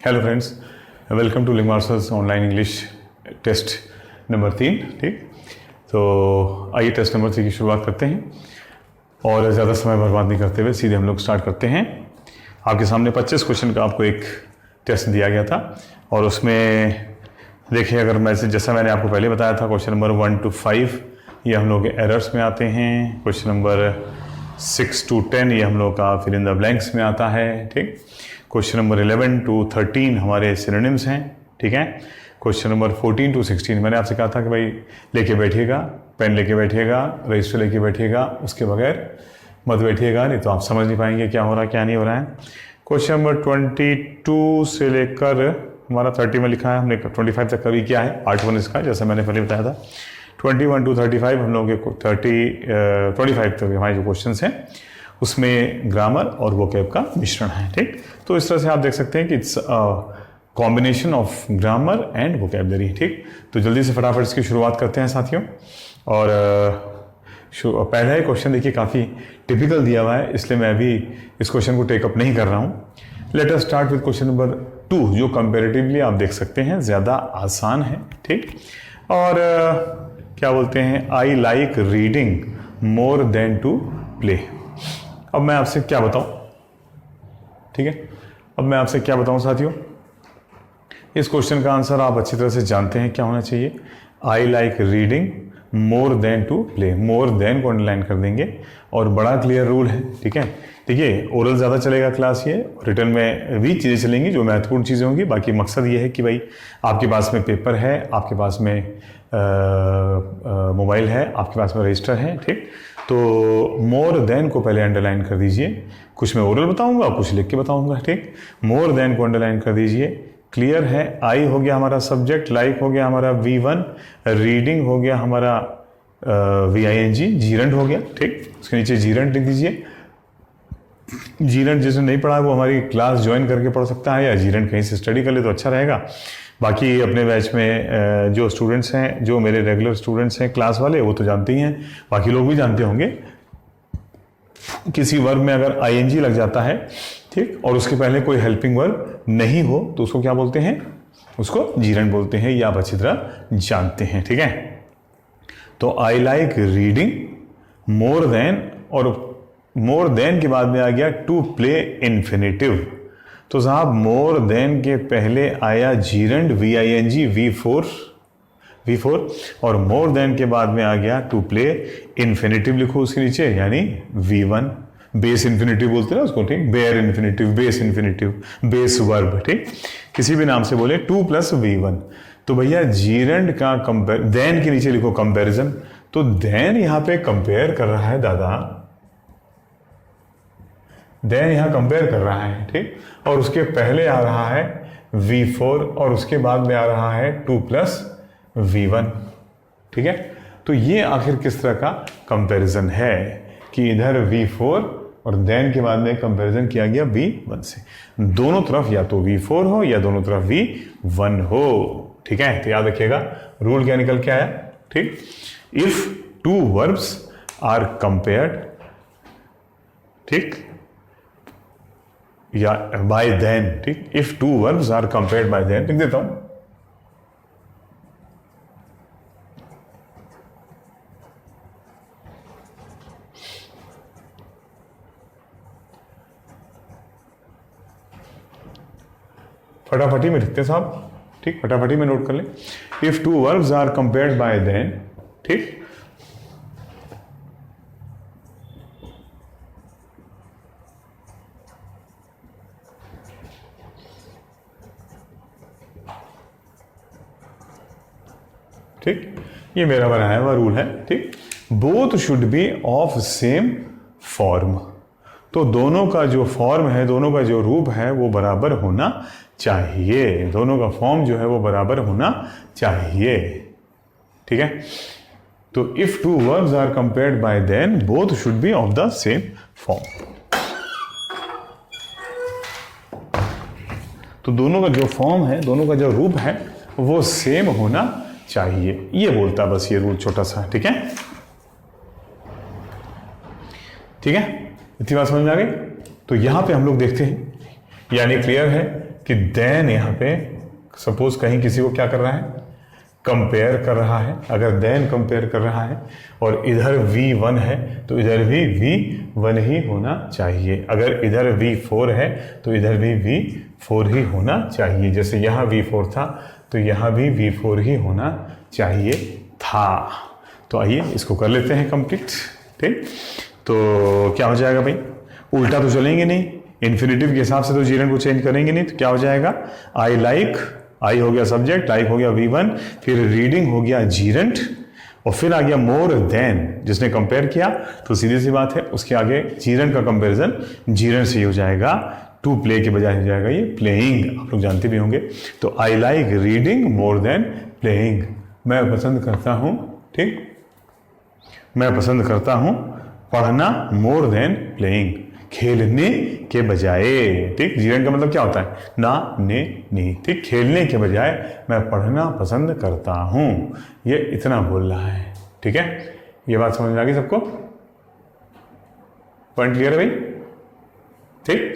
Hello friends, welcome to Ling Masters online English test number 3। ठीक, तो आइए test number 3 की शुरुआत करते हैं और ज़्यादा समय बर्बाद नहीं करते हुए सीधे हम लोग स्टार्ट करते हैं। आपके सामने 25 क्वेश्चन का आपको एक टेस्ट दिया गया था और उसमें देखिए, अगर जैसा मैंने आपको पहले बताया था, क्वेश्चन नंबर 1 to 5 ये हम लोग के एरर्स में आते हैं। क्वेश्चन नंबर 6 to 10 ये हम लोग का फिल इन द ब्लैंक्स में आता है। ठीक, क्वेश्चन नंबर 11 to 13 हमारे सिनोनिम्स हैं। ठीक है, क्वेश्चन नंबर 14 to 16 मैंने आपसे कहा था कि भाई लेके बैठिएगा, पेन लेके बैठिएगा, रजिस्टर लेके बैठिएगा, उसके बगैर मत बैठिएगा, नहीं तो आप समझ नहीं पाएंगे क्या हो रहा है क्या नहीं हो रहा है। क्वेश्चन नंबर 22 से लेकर हमारा 30 में लिखा है हमने, 25 तक कभी क्या है, पार्ट 1 इसका, जैसा मैंने पहले बताया था। 21 to 35 हम लोग के 25 तक हमारे जो क्वेश्चन हैं उसमें ग्रामर और वोकैब का मिश्रण है। ठीक, तो इस तरह से आप देख सकते हैं कि it's combination of grammar and vocabulary. ठीक, तो जल्दी से फटाफट इसकी शुरुआत करते हैं साथियों। और पहला ही क्वेश्चन देखिए काफ़ी टिपिकल दिया हुआ है, इसलिए मैं अभी इस क्वेश्चन को टेकअप नहीं कर रहा हूँ। Let us start with question number 2, जो कंपेरेटिवली आप देख सकते हैं ज़्यादा आसान है। ठीक, और क्या बोलते हैं, I like reading more than to play. अब मैं आपसे क्या बताऊं, ठीक है, अब मैं आपसे क्या बताऊं साथियों, इस क्वेश्चन का आंसर आप अच्छी तरह से जानते हैं क्या होना चाहिए। I like reading more than to play, more than को अंडरलाइन कर देंगे और बड़ा क्लियर रूल है। ठीक है, देखिए ओरल ज़्यादा चलेगा क्लास, ये रिटर्न में भी चीज़ें चलेंगी जो महत्वपूर्ण चीज़ें होंगी। बाकी मकसद ये है कि भाई आपके पास में पेपर है, आपके पास में मोबाइल है, आपके पास में रजिस्टर है। ठीक, तो मोर देन को पहले अंडरलाइन कर दीजिए। कुछ मैं ओरल बताऊंगा, कुछ लिख के बताऊंगा। ठीक, मोर देन को अंडरलाइन कर दीजिए। क्लियर है, आई हो गया हमारा सब्जेक्ट, लाइक हो गया हमारा V1, रीडिंग हो गया हमारा VING, जीरेंट हो गया। ठीक, उसके नीचे जीरेंट लिख दीजिए। जीरेंट जिसने नहीं पढ़ा वो हमारी क्लास ज्वाइन करके पढ़ सकता है, या जीरेंट कहीं से स्टडी कर ले तो अच्छा रहेगा। बाकी अपने बैच में जो स्टूडेंट्स हैं, जो मेरे रेगुलर स्टूडेंट्स हैं क्लास वाले, वो तो जानते ही हैं, बाकी लोग भी जानते होंगे। किसी वर्ब में अगर ING लग जाता है, ठीक, और उसके पहले कोई हेल्पिंग वर्ब नहीं हो तो उसको क्या बोलते हैं, उसको जीरेंट बोलते हैं। ये आप अच्छी तरह जानते हैं। ठीक है, तो आई लाइक रीडिंग मोर देन, और मोर देन के बाद में आ गया टू प्ले इन्फिनेटिव। तो साहब मोर देन के पहले आया जीरेंट VING V4, और मोर देन के बाद में आ गया टू प्ले इन्फिनेटिव लिखो उसके नीचे, यानी V1। बेस इन्फिनेटिव बोलते हैं ना उसको। ठीक, bare infinitive, base infinitive, base verb. ठीक, किसी भी नाम से बोले 2 + V1। तो भैया जीरेंट का देन के नीचे लिखो कंपेरिजन। तो देन यहां पे कंपेयर कर रहा है दादा, देन यहां कंपेयर कर रहा है। ठीक, और उसके पहले आ रहा है V4 और उसके बाद में आ रहा है 2 + V1। ठीक है, तो ये आखिर किस तरह का कंपैरिजन है कि इधर V4 और देन के बाद में कंपैरिजन किया गया V1 से। दोनों तरफ या तो V4 हो या दोनों तरफ V1 हो। ठीक है, तो याद रखिएगा रूल क्या निकल के आया। ठीक, if two verbs are compared, ठीक, या बाय देन। ठीक, if two verbs are compared by than, लिख देता हूं। फटाफटी में लिखते हैं साहब। ठीक, फटाफटी में नोट कर लें। If two verbs are compared by than, ठीक, ठीक, ये मेरा बनाया हुआ रूल है। ठीक, both should be of same form. तो दोनों का जो फॉर्म है, दोनों का जो रूप है वो बराबर होना चाहिए, दोनों का फॉर्म जो है वो बराबर होना चाहिए। ठीक है, तो if two verbs are compared by than both should be of the same form. तो दोनों का जो फॉर्म है, दोनों का जो रूप है वो सेम होना चाहिए, ये बोलता बस ये रूल छोटा सा। ठीक है, ठीक है, इतनी बात समझ में आ गई। तो यहां पे हम लोग देखते हैं, यानी क्लियर है कि देन यहाँ पे सपोज कहीं किसी को क्या कर रहा है, कंपेयर कर रहा है। अगर देन कंपेयर कर रहा है और इधर V1 है तो इधर भी V1 ही होना चाहिए। अगर इधर V4 है तो इधर भी V4 ही होना चाहिए। जैसे यहाँ V4 था तो यहाँ भी V4 ही होना चाहिए था। तो आइए इसको कर लेते हैं कंप्लीट। ठीक, तो क्या हो जाएगा भाई, उल्टा तो चलेंगे नहीं, इन्फिनेटिव के हिसाब से तो जीरेंट को चेंज करेंगे नहीं। तो क्या हो जाएगा, आई लाइक, आई हो गया सब्जेक्ट, लाइक हो गया V1, फिर रीडिंग हो गया जीरेंट, और फिर आ गया मोर देन, जिसने कंपेयर किया तो सीधी सी बात है उसके आगे जीरेंट का कंपैरिजन जीरेंट से ही हो जाएगा, टू प्ले के बजाय हो जाएगा ये प्लेइंग। आप लोग जानते भी होंगे। तो आई like reading more than playing, मैं पसंद करता हूँ, ठीक, मैं पसंद करता हूँ पढ़ना मोर देन प्लेइंग, खेलने के बजाय। ठीक, जीरेंट का मतलब क्या होता है, ना, ने, नी। ठीक, खेलने के बजाय मैं पढ़ना पसंद करता हूं, ये इतना बोल रहा है। ठीक है, ये बात समझ में आ गई सबको, पॉइंट क्लियर है भाई। ठीक,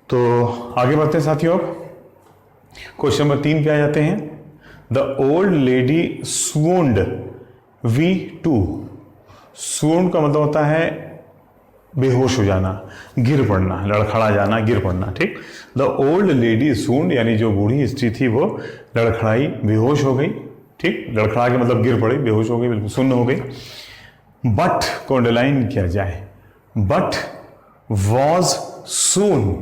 तो आगे बढ़ते हैं साथियों। क्वेश्चन नंबर 3 पे आ जाते हैं। The old lady swooned V2। swooned का मतलब होता है बेहोश हो जाना, गिर पड़ना, लड़खड़ा जाना, गिर पड़ना। ठीक, द ओल्ड लेडी swooned यानी जो बूढ़ी स्त्री थी वो लड़खड़ाई, बेहोश हो गई। ठीक, लड़खड़ा के मतलब गिर पड़ी, बेहोश हो गई, बिल्कुल सुन्न हो गई। बट को अंडरलाइन किया जाए, बट वॉज सून।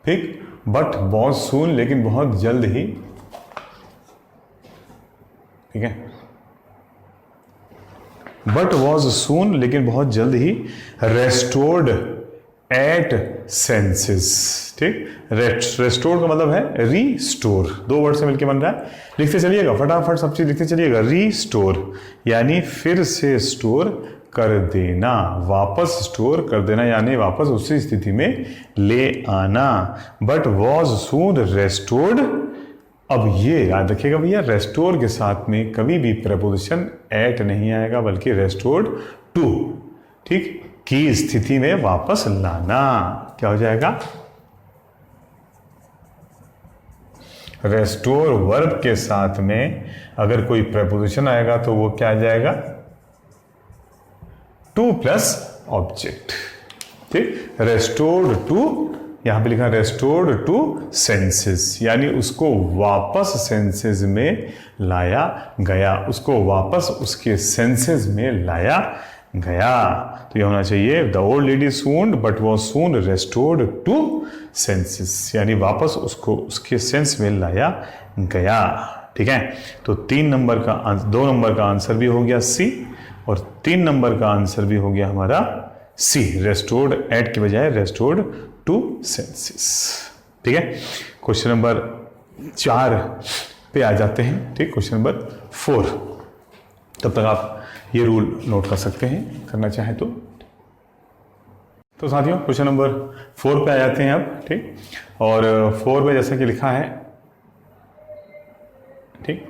ठीक, बट वॉज सून लेकिन बहुत जल्द ही। ठीक है, बट वॉज सून लेकिन बहुत जल्द ही रेस्टोर्ड एट सेंसेस। ठीक, रेस्टोर्ड का मतलब है रीस्टोर, 2 वर्ड से मिलकर बन रहा है। लिखते चलिएगा फटाफट, सब चीज लिखते चलिएगा। रीस्टोर यानी फिर से स्टोर कर देना, वापस स्टोर कर देना, यानी वापस उसी स्थिति में ले आना। But was soon restored. अब ये याद रखिएगा भैया, रेस्टोर के साथ में कभी भी प्रपोजिशन एट नहीं आएगा, बल्कि रेस्टोर्ड टू। ठीक, की स्थिति में वापस लाना। क्या हो जाएगा, रेस्टोर वर्ब के साथ में अगर कोई प्रपोजिशन आएगा तो वो क्या आ जाएगा, टू प्लस ऑब्जेक्ट। ठीक, रेस्टोर्ड टू, यहां पे लिखा रेस्टोर्ड टू सेंसेस, यानी उसको वापस सेंसेस में लाया गया, उसको वापस उसके सेंसेस में लाया गया। तो ये होना चाहिए, the old lady swooned but was soon restored to senses, यानी वापस उसको उसके सेंस में लाया गया। ठीक है, तो 2 नंबर का आंसर भी हो गया सी, और 3 नंबर का आंसर भी हो गया हमारा सी, रेस्टोर्ड एट के बजाय रेस्टोर्ड टू सेंसेस। ठीक है, क्वेश्चन नंबर 4 पे आ जाते हैं। ठीक, क्वेश्चन नंबर 4, तब तक आप ये रूल नोट कर सकते हैं करना चाहें तो साथियों क्वेश्चन नंबर 4 पे आ जाते हैं अब। ठीक, और 4 में जैसा कि लिखा है, ठीक,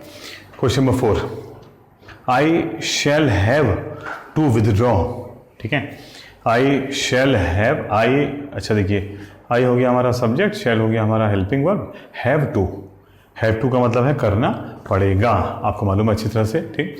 question number 4, I shall have to withdraw. ठीक है, आई शैल हैव, आई, अच्छा देखिए, आई हो गया हमारा सब्जेक्ट, शैल हो गया हमारा हेल्पिंग वर्ब, हैव टू का मतलब है करना पड़ेगा, आपको मालूम है अच्छी तरह से। ठीक,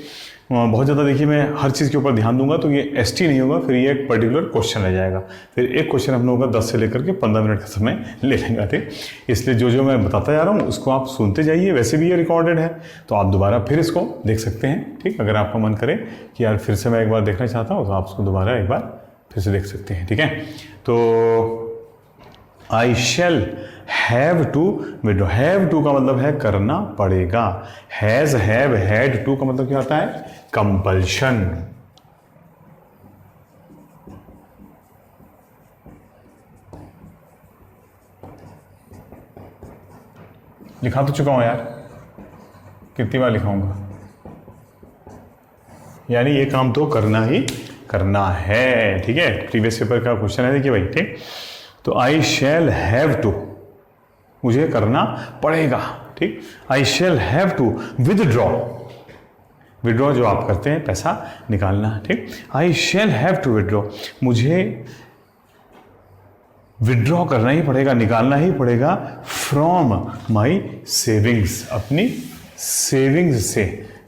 बहुत ज़्यादा देखिए मैं हर चीज़ के ऊपर ध्यान दूंगा तो ये एसटी नहीं होगा, फिर ये एक पर्टिकुलर क्वेश्चन रह जाएगा, फिर एक क्वेश्चन हम लोगों का 10 से लेकर के 15 मिनट का समय ले लेंगे। ठीक, इसलिए जो मैं बताता जा रहा हूँ उसको आप सुनते जाइए, वैसे भी ये रिकॉर्डेड है तो आप दोबारा फिर इसको देख सकते हैं। ठीक, अगर आपका मन करे कि यार फिर से मैं एक बार देखना चाहता हूँ तो आप उसको दोबारा एक बार फिर से देख सकते हैं। ठीक है, तो I shall have to withdraw, have to का मतलब है करना पड़ेगा, हैज, हैव, हैड टू का मतलब क्या होता है, कंपल्शन। लिखा तो चुका हूं यार, कितनी बार लिखाऊंगा, यानी ये काम तो करना ही करना है। ठीक है, प्रीवियस पेपर का क्वेश्चन है, देखिए भाई। ठीक, तो आई शैल हैव टू, मुझे करना पड़ेगा। ठीक, I shall have to withdraw, withdraw जो आप करते हैं पैसा निकालना। ठीक, I shall have to withdraw, मुझे विड्रॉ करना ही पड़ेगा, निकालना ही पड़ेगा फ्रॉम माई सेविंग्स, अपनी सेविंग्स से,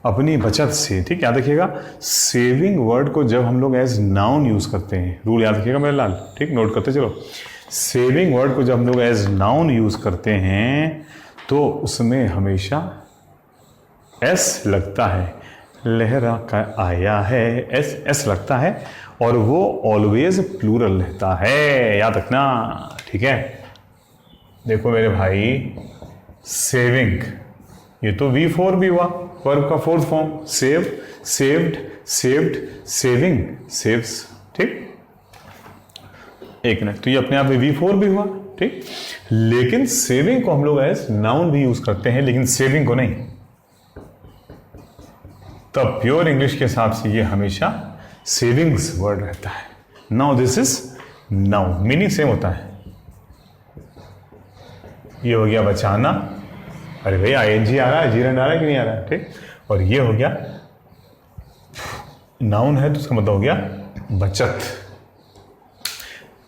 अपनी बचत से। ठीक, याद रखिएगा सेविंग वर्ड को जब हम लोग एज नाउन यूज करते हैं, रूल याद रखिएगा मेरे लाल, ठीक, नोट करते चलो। सेविंग वर्ड को जब हम लोग एज नाउन यूज करते हैं तो उसमें हमेशा एस लगता है, लहरा का आया है, एस लगता है, और वो ऑलवेज प्लूरल रहता है, याद रखना। ठीक है, देखो मेरे भाई सेविंग, ये तो V4 भी हुआ, वर्ब का fourth form, save, saved, saved, saving, saves. ठीक, एक मिनट, तो ये अपने आप में V4 भी हुआ। ठीक, लेकिन सेविंग को हम लोग एज नाउन भी यूज करते हैं, लेकिन सेविंग को नहीं। तब प्योर इंग्लिश के हिसाब से ये हमेशा सेविंग्स वर्ड रहता है। Now this is noun, meaning same होता है। ये हो गया बचाना, अरे भाई ING आ रहा है, जीरन आ रहा है कि नहीं आ रहा है, ठीक। और ये हो गया नाउन है तो उसका मतलब हो गया बचत।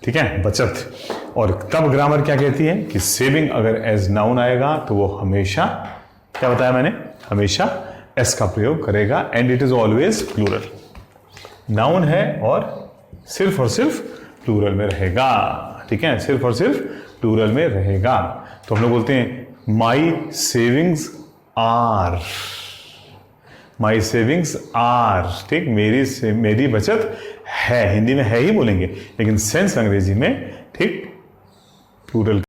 ठीक है, बचत। और तब ग्रामर क्या कहती है कि सेविंग अगर एज नाउन आएगा तो वो हमेशा, क्या बताया मैंने, हमेशा एस का प्रयोग करेगा, and it is always plural. Noun है और सिर्फ प्लूरल में रहेगा। ठीक है, सिर्फ और सिर्फ प्लूरल में रहेगा। तो हम लोग बोलते हैं my savings are, my savings are. ठीक, मेरी बचत है, हिंदी में है ही बोलेंगे, लेकिन सेंस अंग्रेजी में, ठीक, प्लूरल।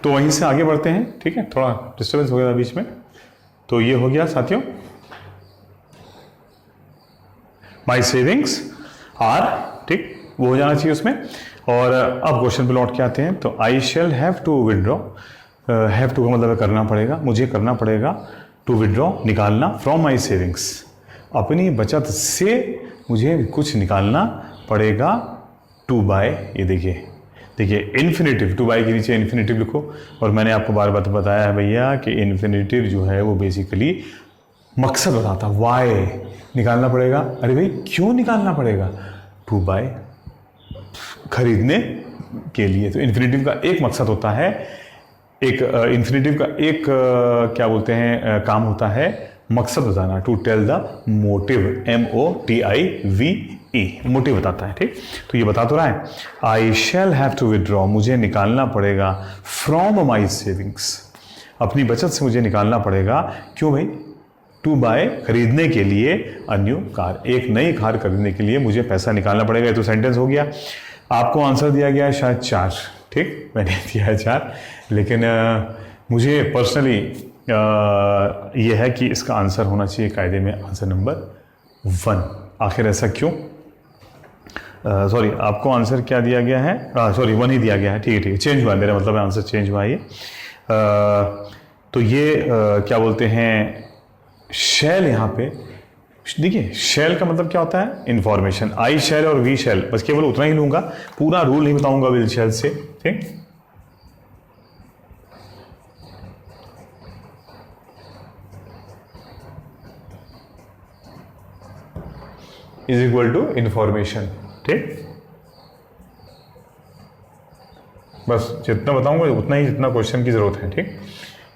तो वहीं से आगे बढ़ते हैं। ठीक है, थोड़ा डिस्टर्बेंस हो गया बीच में। तो ये हो गया साथियों, माई सेविंग्स आर, ठीक, वो हो जाना चाहिए उसमें। और अब क्वेश्चन पे लौट के आते हैं। तो I shall have to withdraw, have to का मतलब करना पड़ेगा, मुझे करना पड़ेगा, टू विड्रॉ निकालना, फ्रॉम माई सेविंग्स, अपनी बचत से मुझे कुछ निकालना पड़ेगा, टू बाय। ये देखिए इन्फिनेटिव, टू बाय के नीचे इन्फिनेटिव लिखो। और मैंने आपको बार बार बताया है भैया कि इन्फिनेटिव जो है वो बेसिकली मकसद बताता, वाई निकालना पड़ेगा। अरे भाई क्यों निकालना पड़ेगा, टू बाय, खरीदने के लिए। तो इन्फिनेटिव का एक मकसद होता है, एक इन्फिनेटिव का एक क्या बोलते हैं काम होता है, मकसद बताना, to tell the motive, MOTIVE, motive बताता है। ठीक, तो ये बता तो रहा है, I shall have to withdraw, मुझे निकालना पड़ेगा, फ्रॉम माई सेविंग्स, अपनी बचत से मुझे निकालना पड़ेगा। क्यों भाई, टू बाय, खरीदने के लिए, अ न्यू कार, एक नई कार खरीदने के लिए मुझे पैसा निकालना पड़ेगा। ये तो सेंटेंस हो गया। आपको आंसर दिया गया है शायद 4, ठीक, मैंने दिया है 4, लेकिन मुझे पर्सनली ये है कि इसका आंसर होना चाहिए कायदे में आंसर नंबर 1। आखिर ऐसा क्यों? सॉरी, आपको आंसर क्या दिया गया है, सॉरी 1 ही दिया गया है। ठीक है, चेंज हुआ, मेरा मतलब है आंसर चेंज हुआ है ये। तो ये क्या बोलते हैं, शैल, यहाँ पे देखिए शैल का मतलब क्या होता है, इंफॉर्मेशन। आई शैल और वी शैल, बस केवल उतना ही लूंगा, पूरा रूल नहीं बताऊंगा विल शैल से। ठीक, इज इक्वल टू इंफॉर्मेशन। ठीक, बस जितना बताऊंगा उतना ही, जितना क्वेश्चन की जरूरत है। ठीक,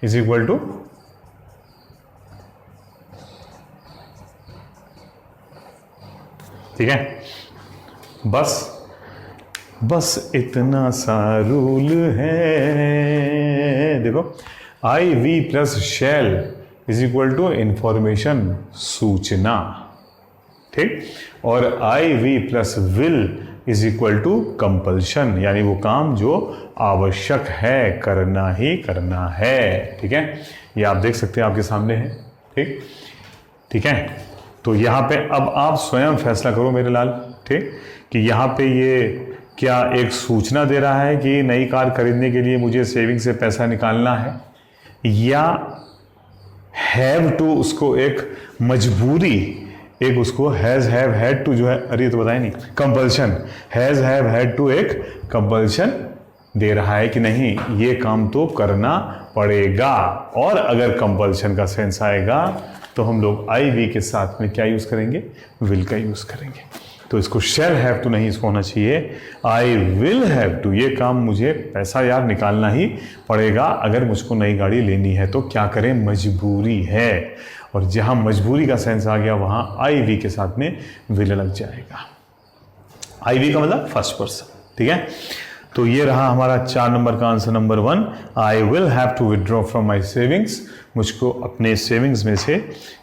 इज इक्वल टू, ठीक है, बस इतना सा रूल है। देखो, I V plus shall is equal to information, सूचना। ठीक, और I V plus will is equal to compulsion, यानी वो काम जो आवश्यक है, करना ही करना है। ठीक है, ये आप देख सकते हैं, आपके सामने है। ठीक, ठीक है, तो यहाँ पे अब आप स्वयं फैसला करो मेरे लाल। ठीक, कि यहाँ पे ये क्या एक सूचना दे रहा है कि नई कार खरीदने के लिए मुझे सेविंग से पैसा निकालना है, या हैव टू उसको एक मजबूरी, एक उसको हैज हैव हैड टू जो है, अरे ये तो बताया नहीं, compulsion, has have had to एक कंपल्शन दे रहा है कि नहीं ये काम तो करना पड़ेगा। और अगर कंपल्शन का सेंस आएगा तो हम लोग आई वी के साथ में क्या यूज करेंगे, विल का यूज करेंगे। तो इसको शैल हैव टू नहीं, इसको होना चाहिए आई विल हैव टू। ये काम मुझे पैसा यार निकालना ही पड़ेगा अगर मुझको नई गाड़ी लेनी है, तो क्या करें, मजबूरी है। और जहां मजबूरी का सेंस आ गया वहां आई वी के साथ में विल लग जाएगा। आई वी का मतलब फर्स्ट पर्सन, ठीक है। तो ये रहा हमारा 4 नंबर का answer number 1। I will have to withdraw from my savings, मुझको अपने सेविंग्स में से,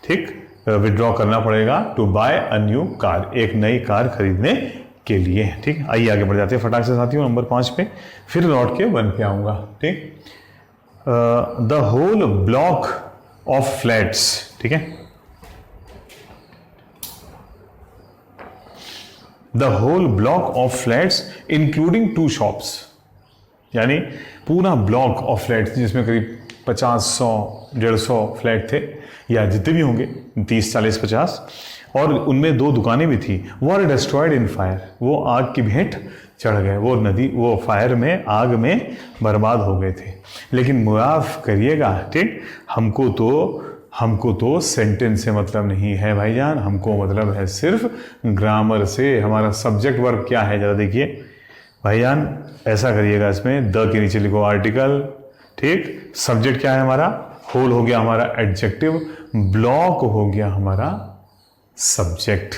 ठीक, विदड्रॉ करना पड़ेगा to buy a new car, एक नई कार खरीदने के लिए, ठीक। आइए आगे बढ़ जाते हैं फटाक से साथियों, नंबर 5 पे, फिर लौट के 1 पे आऊंगा, ठीक। The whole block of flats, ठीक है, the whole block of flats including 2 shops, यानी पूरा ब्लॉक ऑफ फ्लैट्स जिसमें करीब 50, 100, 150 फ्लैट थे, या जितने भी होंगे 30, 40, 50, और उनमें 2 दुकानें भी थी, वर डिस्ट्रॉयड इन फायर, वो आग की भेंट चढ़ गए, वो नदी, वो फायर में, आग में बर्बाद हो गए थे। लेकिन माफ करिएगा, ठीक, हमको तो सेंटेंस से मतलब नहीं है भाईजान, हमको मतलब है सिर्फ ग्रामर से। हमारा सब्जेक्ट वर्ब क्या है जरा देखिए भाईजान, ऐसा करिएगा, इसमें द के नीचे लिखो आर्टिकल, ठीक, सब्जेक्ट क्या है हमारा, होल हो गया हमारा एडजेक्टिव, ब्लॉक हो गया हमारा सब्जेक्ट,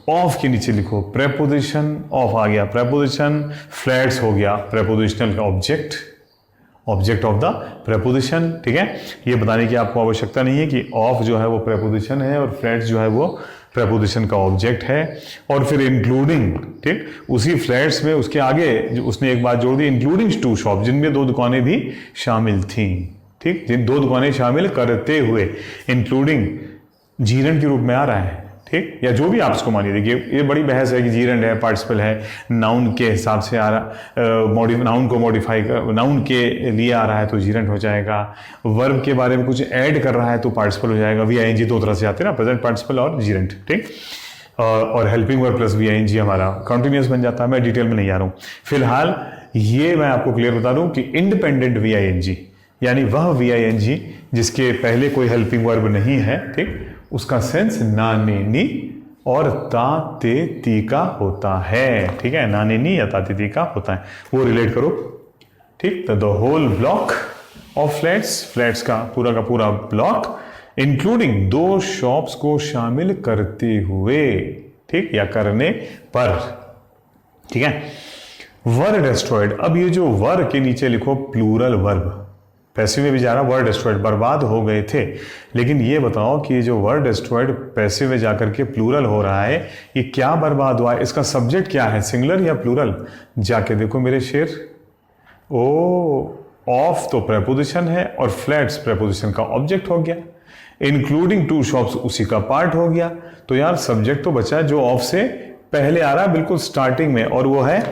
ऑफ के नीचे लिखो प्रेपोजिशन, ऑफ आ गया प्रेपोजिशन, फ्लैट्स हो गया प्रेपोजिशनल का object, object of the preposition, ठीक है। ये बताने की आपको आवश्यकता नहीं है कि ऑफ जो है वो प्रेपोजिशन है और फ्लैट्स जो है वो प्रेपोजिशन का ऑब्जेक्ट है। और फिर इंक्लूडिंग, ठीक, उसी फ्लैट्स में उसके आगे उसने एक बात जोड़ दी, इंक्लूडिंग 2 शॉप, जिनमें 2 दुकानें भी शामिल थी, ठीक, जिन 2 दुकानें शामिल करते हुए, इंक्लूडिंग जीरंड के रूप में आ रहा है, ठीक, या जो भी आप इसको मानिए। देखिए ये बड़ी बहस है कि जीरंड है, पार्टिसिपल है, नाउन के हिसाब से आ रहा, नाउन को मॉडिफाई कर, नाउन के लिए आ रहा है तो जीरंड हो जाएगा, वर्ब के बारे में कुछ ऐड कर रहा है तो पार्टिसिपल हो जाएगा। वीआईएनजी 2 तरह से आते हैं ना, प्रेजेंट पार्टिसिपल और जीरंड, ठीक, और हेल्पिंग वर्ब प्लस वीआईएनजी हमारा कंटिन्यूअस बन जाता है। मैं डिटेल में नहीं आ रहा हूँ फिलहाल, ये मैं आपको क्लियर बता दूं कि इंडिपेंडेंट वीआईएनजी, यानी वह वीआईएनजी जिसके पहले कोई हेल्पिंग वर्ब नहीं है, ठीक, उसका सेंस ना, ने, नी और ता, ते, ती का होता है, ठीक है, ना, ने, नी या ता, ते, ती का होता है, वो रिलेट करो, ठीक। तो the whole block of flats, flats का पूरा ब्लॉक, इंक्लूडिंग 2 शॉप्स को शामिल करते हुए, ठीक, या करने पर, ठीक है। वर डिस्ट्रॉयड, अब ये जो वर के नीचे लिखो प्लूरल वर्ब, पैसिव में भी जा रहा, वर्ड डिस्ट्रॉयड, बर्बाद हो गए थे। लेकिन ये बताओ कि ये जो वर्ड डिस्ट्रॉयड पैसिव में जाकर के प्लूरल हो रहा है, ये क्या बर्बाद हुआ है, इसका सब्जेक्ट क्या है, सिंगुलर या प्लूरल, जाके देखो मेरे शेर। ओ, ऑफ तो प्रेपोजिशन है और फ्लैट्स प्रेपोजिशन का ऑब्जेक्ट हो गया, इंक्लूडिंग 2 शॉप्स उसी का पार्ट हो गया। तो यार सब्जेक्ट तो बचा जो ऑफ से पहले आ रहा है बिल्कुल स्टार्टिंग में, और वो है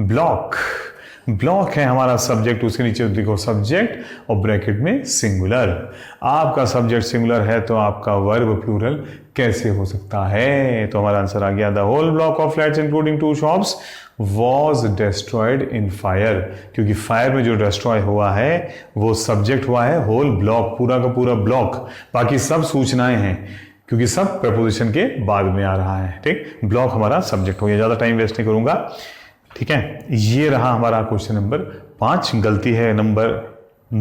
ब्लॉक। ब्लॉक है हमारा सब्जेक्ट, उसके नीचे लिखो सब्जेक्ट और ब्रैकेट में सिंगुलर। आपका सब्जेक्ट सिंगुलर है तो आपका वर्ब प्लूरल कैसे हो सकता है? तो हमारा आंसर आ गया, the whole block of flats including 2 shops was destroyed in fire, क्योंकि फायर में जो डिस्ट्रॉय हुआ है वो सब्जेक्ट हुआ है होल ब्लॉक, पूरा का पूरा ब्लॉक। बाकी सब सूचनाएं हैं क्योंकि सब प्रपोजिशन के बाद में आ रहा है, ठीक। ब्लॉक हमारा सब्जेक्ट हो गया, ज्यादा टाइम वेस्ट नहीं करूंगा, ठीक है। ये रहा हमारा क्वेश्चन नंबर 5। गलती है नंबर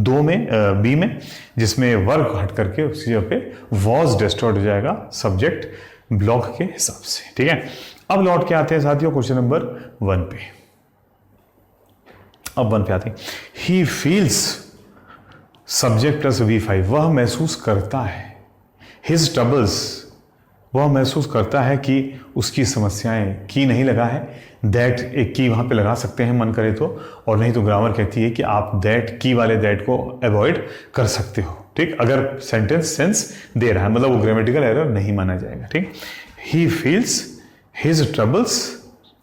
2 में, बी में, जिसमें वर्क हट करके उसी जगह पे वॉज डिस्ट्रॉयड हो जाएगा सब्जेक्ट ब्लॉक के हिसाब से, ठीक है। अब लौट के आते हैं साथियों क्वेश्चन नंबर 1 पे। अब 1 पे आते हैं, he feels subject plus V5, वह महसूस करता है, हिज ट्रबल्स, वह महसूस करता है कि उसकी समस्याएं, की नहीं लगा है, दैट एक की वहां पे लगा सकते हैं मन करे तो, और नहीं तो ग्रामर कहती है कि आप दैट की वाले दैट को अवॉइड कर सकते हो, ठीक, अगर सेंटेंस सेंस दे रहा है, मतलब वो ग्रामेटिकल एरर नहीं माना जाएगा, ठीक। ही फील्स हिज ट्रबल्स,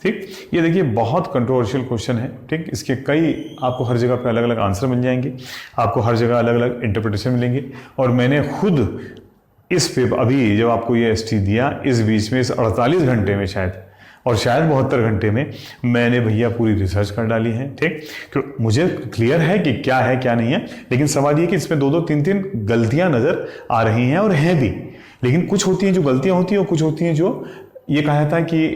ठीक। ये देखिए बहुत कंट्रोवर्शियल क्वेश्चन है, ठीक। इसके कई आपको हर जगह पे अलग अलग आंसर मिल जाएंगे, आपको हर जगह अलग अलग इंटरप्रिटेशन मिलेंगे, और मैंने खुद इस पे अभी जब आपको ये एसटी दिया, इस बीच में, इस 48 घंटे में शायद, और शायद 72 घंटे में मैंने भैया पूरी रिसर्च कर डाली है, ठीक। तो मुझे क्लियर है कि क्या है क्या नहीं है, लेकिन सवाल ये कि इसमें 2-2, 3-3 गलतियां नजर आ रही हैं, और हैं भी, लेकिन कुछ होती हैं जो गलतियां होती हैं और कुछ होती हैं जो ये कहा था कि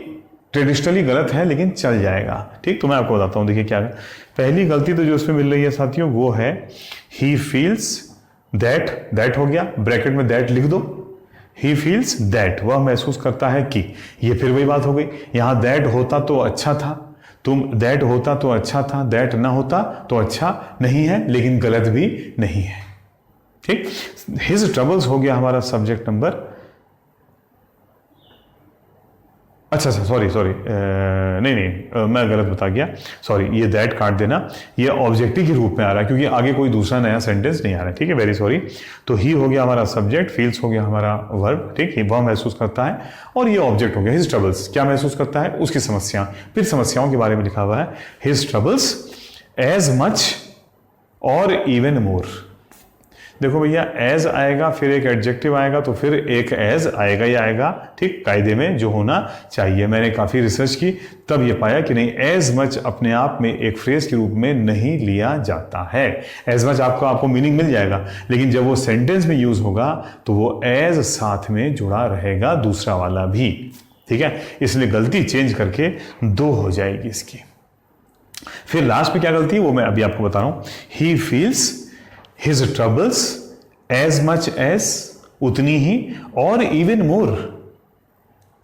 ट्रेडिशनली गलत है लेकिन चल जाएगा, ठीक। तो मैं आपको बताता हूँ, देखिए क्या है। पहली गलती तो जो उसमें मिल रही है साथियों वो है ही फील्स दैट, दैट हो गया, ब्रैकेट में दैट लिख दो, ही फील्स दैट, वह महसूस करता है कि, ये फिर वही बात हो गई, यहां दैट होता तो अच्छा था, तुम दैट होता तो अच्छा था, दैट ना होता तो अच्छा नहीं है लेकिन गलत भी नहीं है, ठीक। हिज ट्रबल्स हो गया हमारा सब्जेक्ट नंबर, अच्छा सॉरी नहीं मैं गलत बता गया, सॉरी, ये दैट काट देना, ये ऑब्जेक्टिव के रूप में आ रहा है क्योंकि आगे कोई दूसरा नया सेंटेंस नहीं आ रहा है, ठीक है, वेरी सॉरी। तो ही हो गया हमारा सब्जेक्ट, फील्स हो गया हमारा वर्ब, ठीक, वह महसूस करता है, और ये ऑब्जेक्ट हो गया हिज ट्रबल्स, क्या महसूस करता है, उसकी समस्या, फिर समस्याओं के बारे में लिखा हुआ है हिज ट्रबल्स एज मच और इवन मोर। देखो भैया, एज आएगा फिर एक एडजेक्टिव आएगा तो फिर एक एज आएगा ही आएगा, ठीक, कायदे में जो होना चाहिए। मैंने काफी रिसर्च की तब ये पाया कि नहीं, एज मच अपने आप में एक फ्रेज के रूप में नहीं लिया जाता है। एज मच आपको मीनिंग मिल जाएगा लेकिन जब वो सेंटेंस में यूज होगा तो वो एज साथ में जुड़ा रहेगा, दूसरा वाला भी, ठीक है। इसलिए गलती चेंज करके 2 हो जाएगी इसकी। फिर लास्ट में क्या गलती है वो मैं अभी आपको बता रहा हूं। He feels his troubles as much as, उतनी ही, और इवन मोर,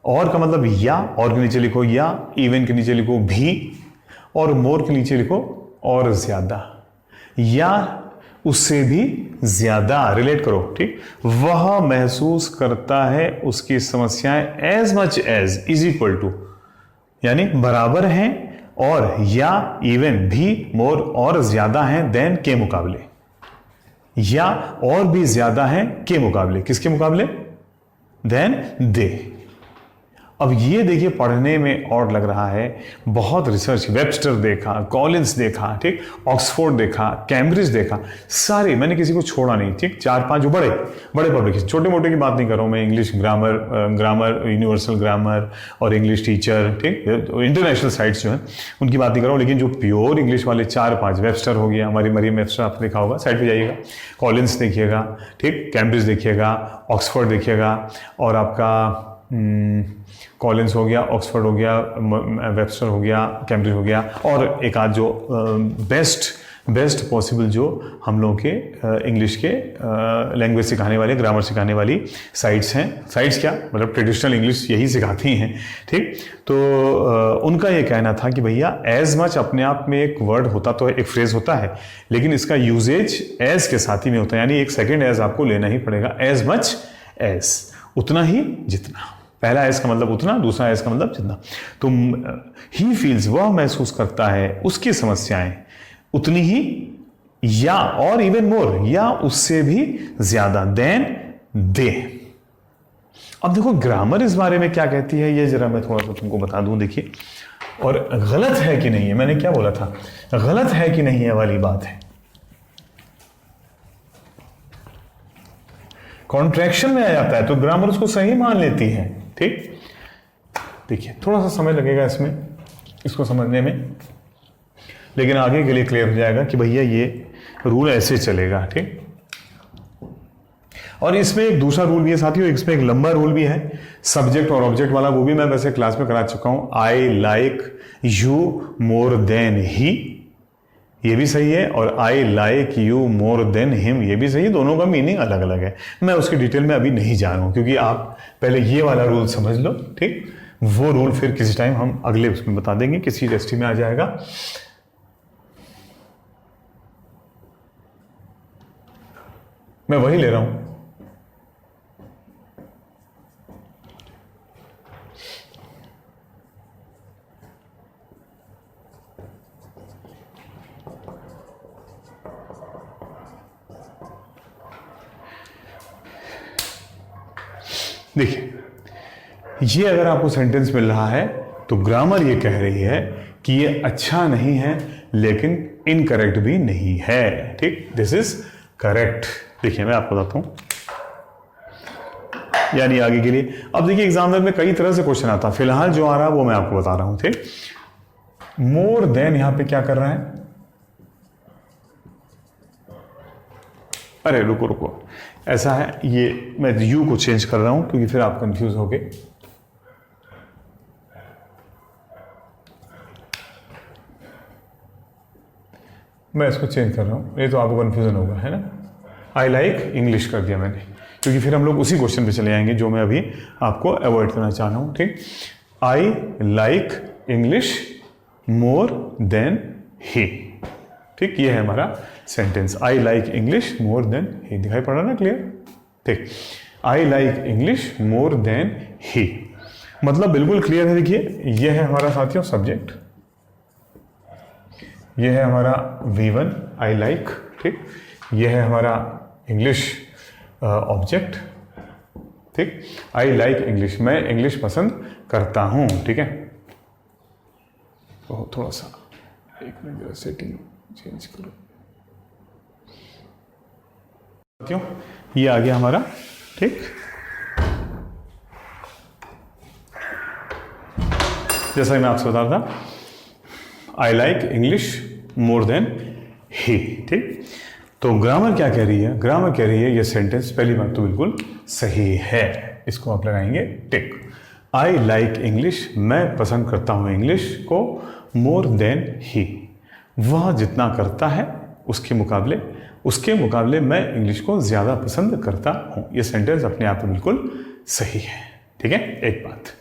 और का मतलब या, और के नीचे लिखो या, इवन के नीचे लिखो भी, और मोर के नीचे लिखो और ज्यादा, या उससे भी ज्यादा, रिलेट करो, ठीक। वह महसूस करता है, उसकी समस्याएं as much as is equal to, यानी बराबर हैं, और या इवन भी, मोर और ज्यादा हैं देन के मुकाबले, या और भी ज्यादा है के मुकाबले, किसके मुकाबले, देन दे। अब ये देखिए पढ़ने में और लग रहा है, बहुत रिसर्च, वेबस्टर देखा, कॉलिंस देखा, ठीक, ऑक्सफोर्ड देखा, कैम्ब्रिज देखा, सारे, मैंने किसी को छोड़ा नहीं, ठीक। 4-5 जो बड़े पब्लिकेशन, छोटे मोटे की बात नहीं कर रहा हूं मैं, इंग्लिश ग्रामर, यूनिवर्सल ग्रामर और इंग्लिश टीचर, ठीक, इंटरनेशनल साइट्स जो है उनकी बात नहीं कर रहा हूं, लेकिन जो प्योर इंग्लिश वाले 4-5, वेबस्टर हो गया, हमारी मरियम वेबस्टर आपने देखा होगा, साइट पर जाइएगा, कॉलिंस देखिएगा, ठीक, कैम्ब्रिज देखिएगा, ऑक्सफोर्ड देखिएगा, और आपका कॉलिंस हो गया, ऑक्सफोर्ड हो गया, वेबस्टर हो गया, कैम्ब्रिज हो गया, और एक आध जो बेस्ट पॉसिबल जो हम लोगों के इंग्लिश के लैंग्वेज सिखाने वाले, ग्रामर सिखाने वाली साइट्स हैं। साइट्स क्या, मतलब ट्रेडिशनल इंग्लिश यही सिखाती हैं, ठीक। तो उनका ये कहना था कि भैया एज मच अपने आप में एक वर्ड होता तो, एक फ्रेज होता है, लेकिन इसका यूजेज एज के साथ ही में होता है, यानी एक सेकेंड एज आपको लेना ही पड़ेगा, एज मच एज, उतना ही जितना। पहला एज का मतलब उतना, दूसरा एज का मतलब जितना। तो ही फील्स, वह महसूस करता है, उसकी समस्याएं उतनी ही, या और इवन मोर, या उससे भी ज्यादा, देन दे। अब देखो ग्रामर इस बारे में क्या कहती है, ये जरा मैं थोड़ा सा तुमको बता दूं, देखिए, और गलत है कि नहीं है, मैंने क्या बोला था, गलत है कि नहीं है वाली बात है। कॉन्ट्रैक्शन में आ जाता है तो ग्रामर उसको सही मान लेती है, ठीक। देखिए थोड़ा सा समय लगेगा इसमें, इसको समझने में, लेकिन आगे के लिए क्लियर हो जाएगा कि भैया ये रूल ऐसे चलेगा, ठीक। और इसमें एक दूसरा रूल भी है साथियों, इसमें एक लंबा रूल भी है, सब्जेक्ट और ऑब्जेक्ट वाला, वो भी मैं वैसे क्लास में करा चुका हूं। I like you more than he, ये भी सही है, और I like you more than him, ये भी सही है। दोनों का मीनिंग अलग अलग है, मैं उसकी डिटेल में अभी नहीं जा रहा हूं, क्योंकि आप पहले ये वाला रूल समझ लो, ठीक। वो रूल फिर किसी टाइम हम अगले उसमें बता देंगे, किसी टेस्ट में आ जाएगा। मैं वही ले रहा हूं। देखिए, ये अगर आपको सेंटेंस मिल रहा है तो ग्रामर ये कह रही है कि ये अच्छा नहीं है लेकिन इनकरेक्ट भी नहीं है, ठीक। This is correct. देखिए मैं आपको बताता हूं, यानी आगे के लिए। अब देखिए एग्जामिनर में कई तरह से क्वेश्चन आता, फिलहाल जो आ रहा है वो मैं आपको बता रहा हूं, ठीक। मोर देन यहां पे क्या कर रहा है, अरे रुको रुको, ऐसा है, ये मैं यू को चेंज कर रहा हूं क्योंकि फिर आप कंफ्यूज हो गए। मैं इसको चेंज कर रहा हूँ, ये तो आपको कन्फ्यूज़न होगा, है ना। आई लाइक इंग्लिश कर दिया मैंने, क्योंकि फिर हम लोग उसी क्वेश्चन पे चले आएंगे जो मैं अभी आपको अवॉइड करना चाह रहा हूँ, ठीक। I like English more than he, ठीक, ये है हमारा sentence. I like English more than he, दिखाई पड़ रहा ना क्लियर, ठीक। I like English more than he, मतलब बिल्कुल क्लियर है। देखिए ये है हमारा साथियों सब्जेक्ट, ये है हमारा V1 आई लाइक, ठीक। ये है हमारा इंग्लिश ऑब्जेक्ट, ठीक। आई लाइक इंग्लिश, मैं इंग्लिश पसंद करता हूं, ठीक है। थोड़ा सा एक मिनट जरा सेटिंग चेंज करो, क्यों, ये आ गया हमारा, ठीक। जैसा कि मैं आपसे बता रहा था, I like English more than he, ठीक। तो ग्रामर क्या कह रही है, ग्रामर कह रही है ये सेंटेंस, पहली बात तो बिल्कुल सही है, इसको आप लगाएंगे टिक। आई लाइक इंग्लिश, मैं पसंद करता हूं इंग्लिश को, मोर देन ही, वह जितना करता है उसके मुकाबले मैं इंग्लिश को ज़्यादा पसंद करता हूं। ये सेंटेंस अपने आप में बिल्कुल सही है, ठीक है। एक बात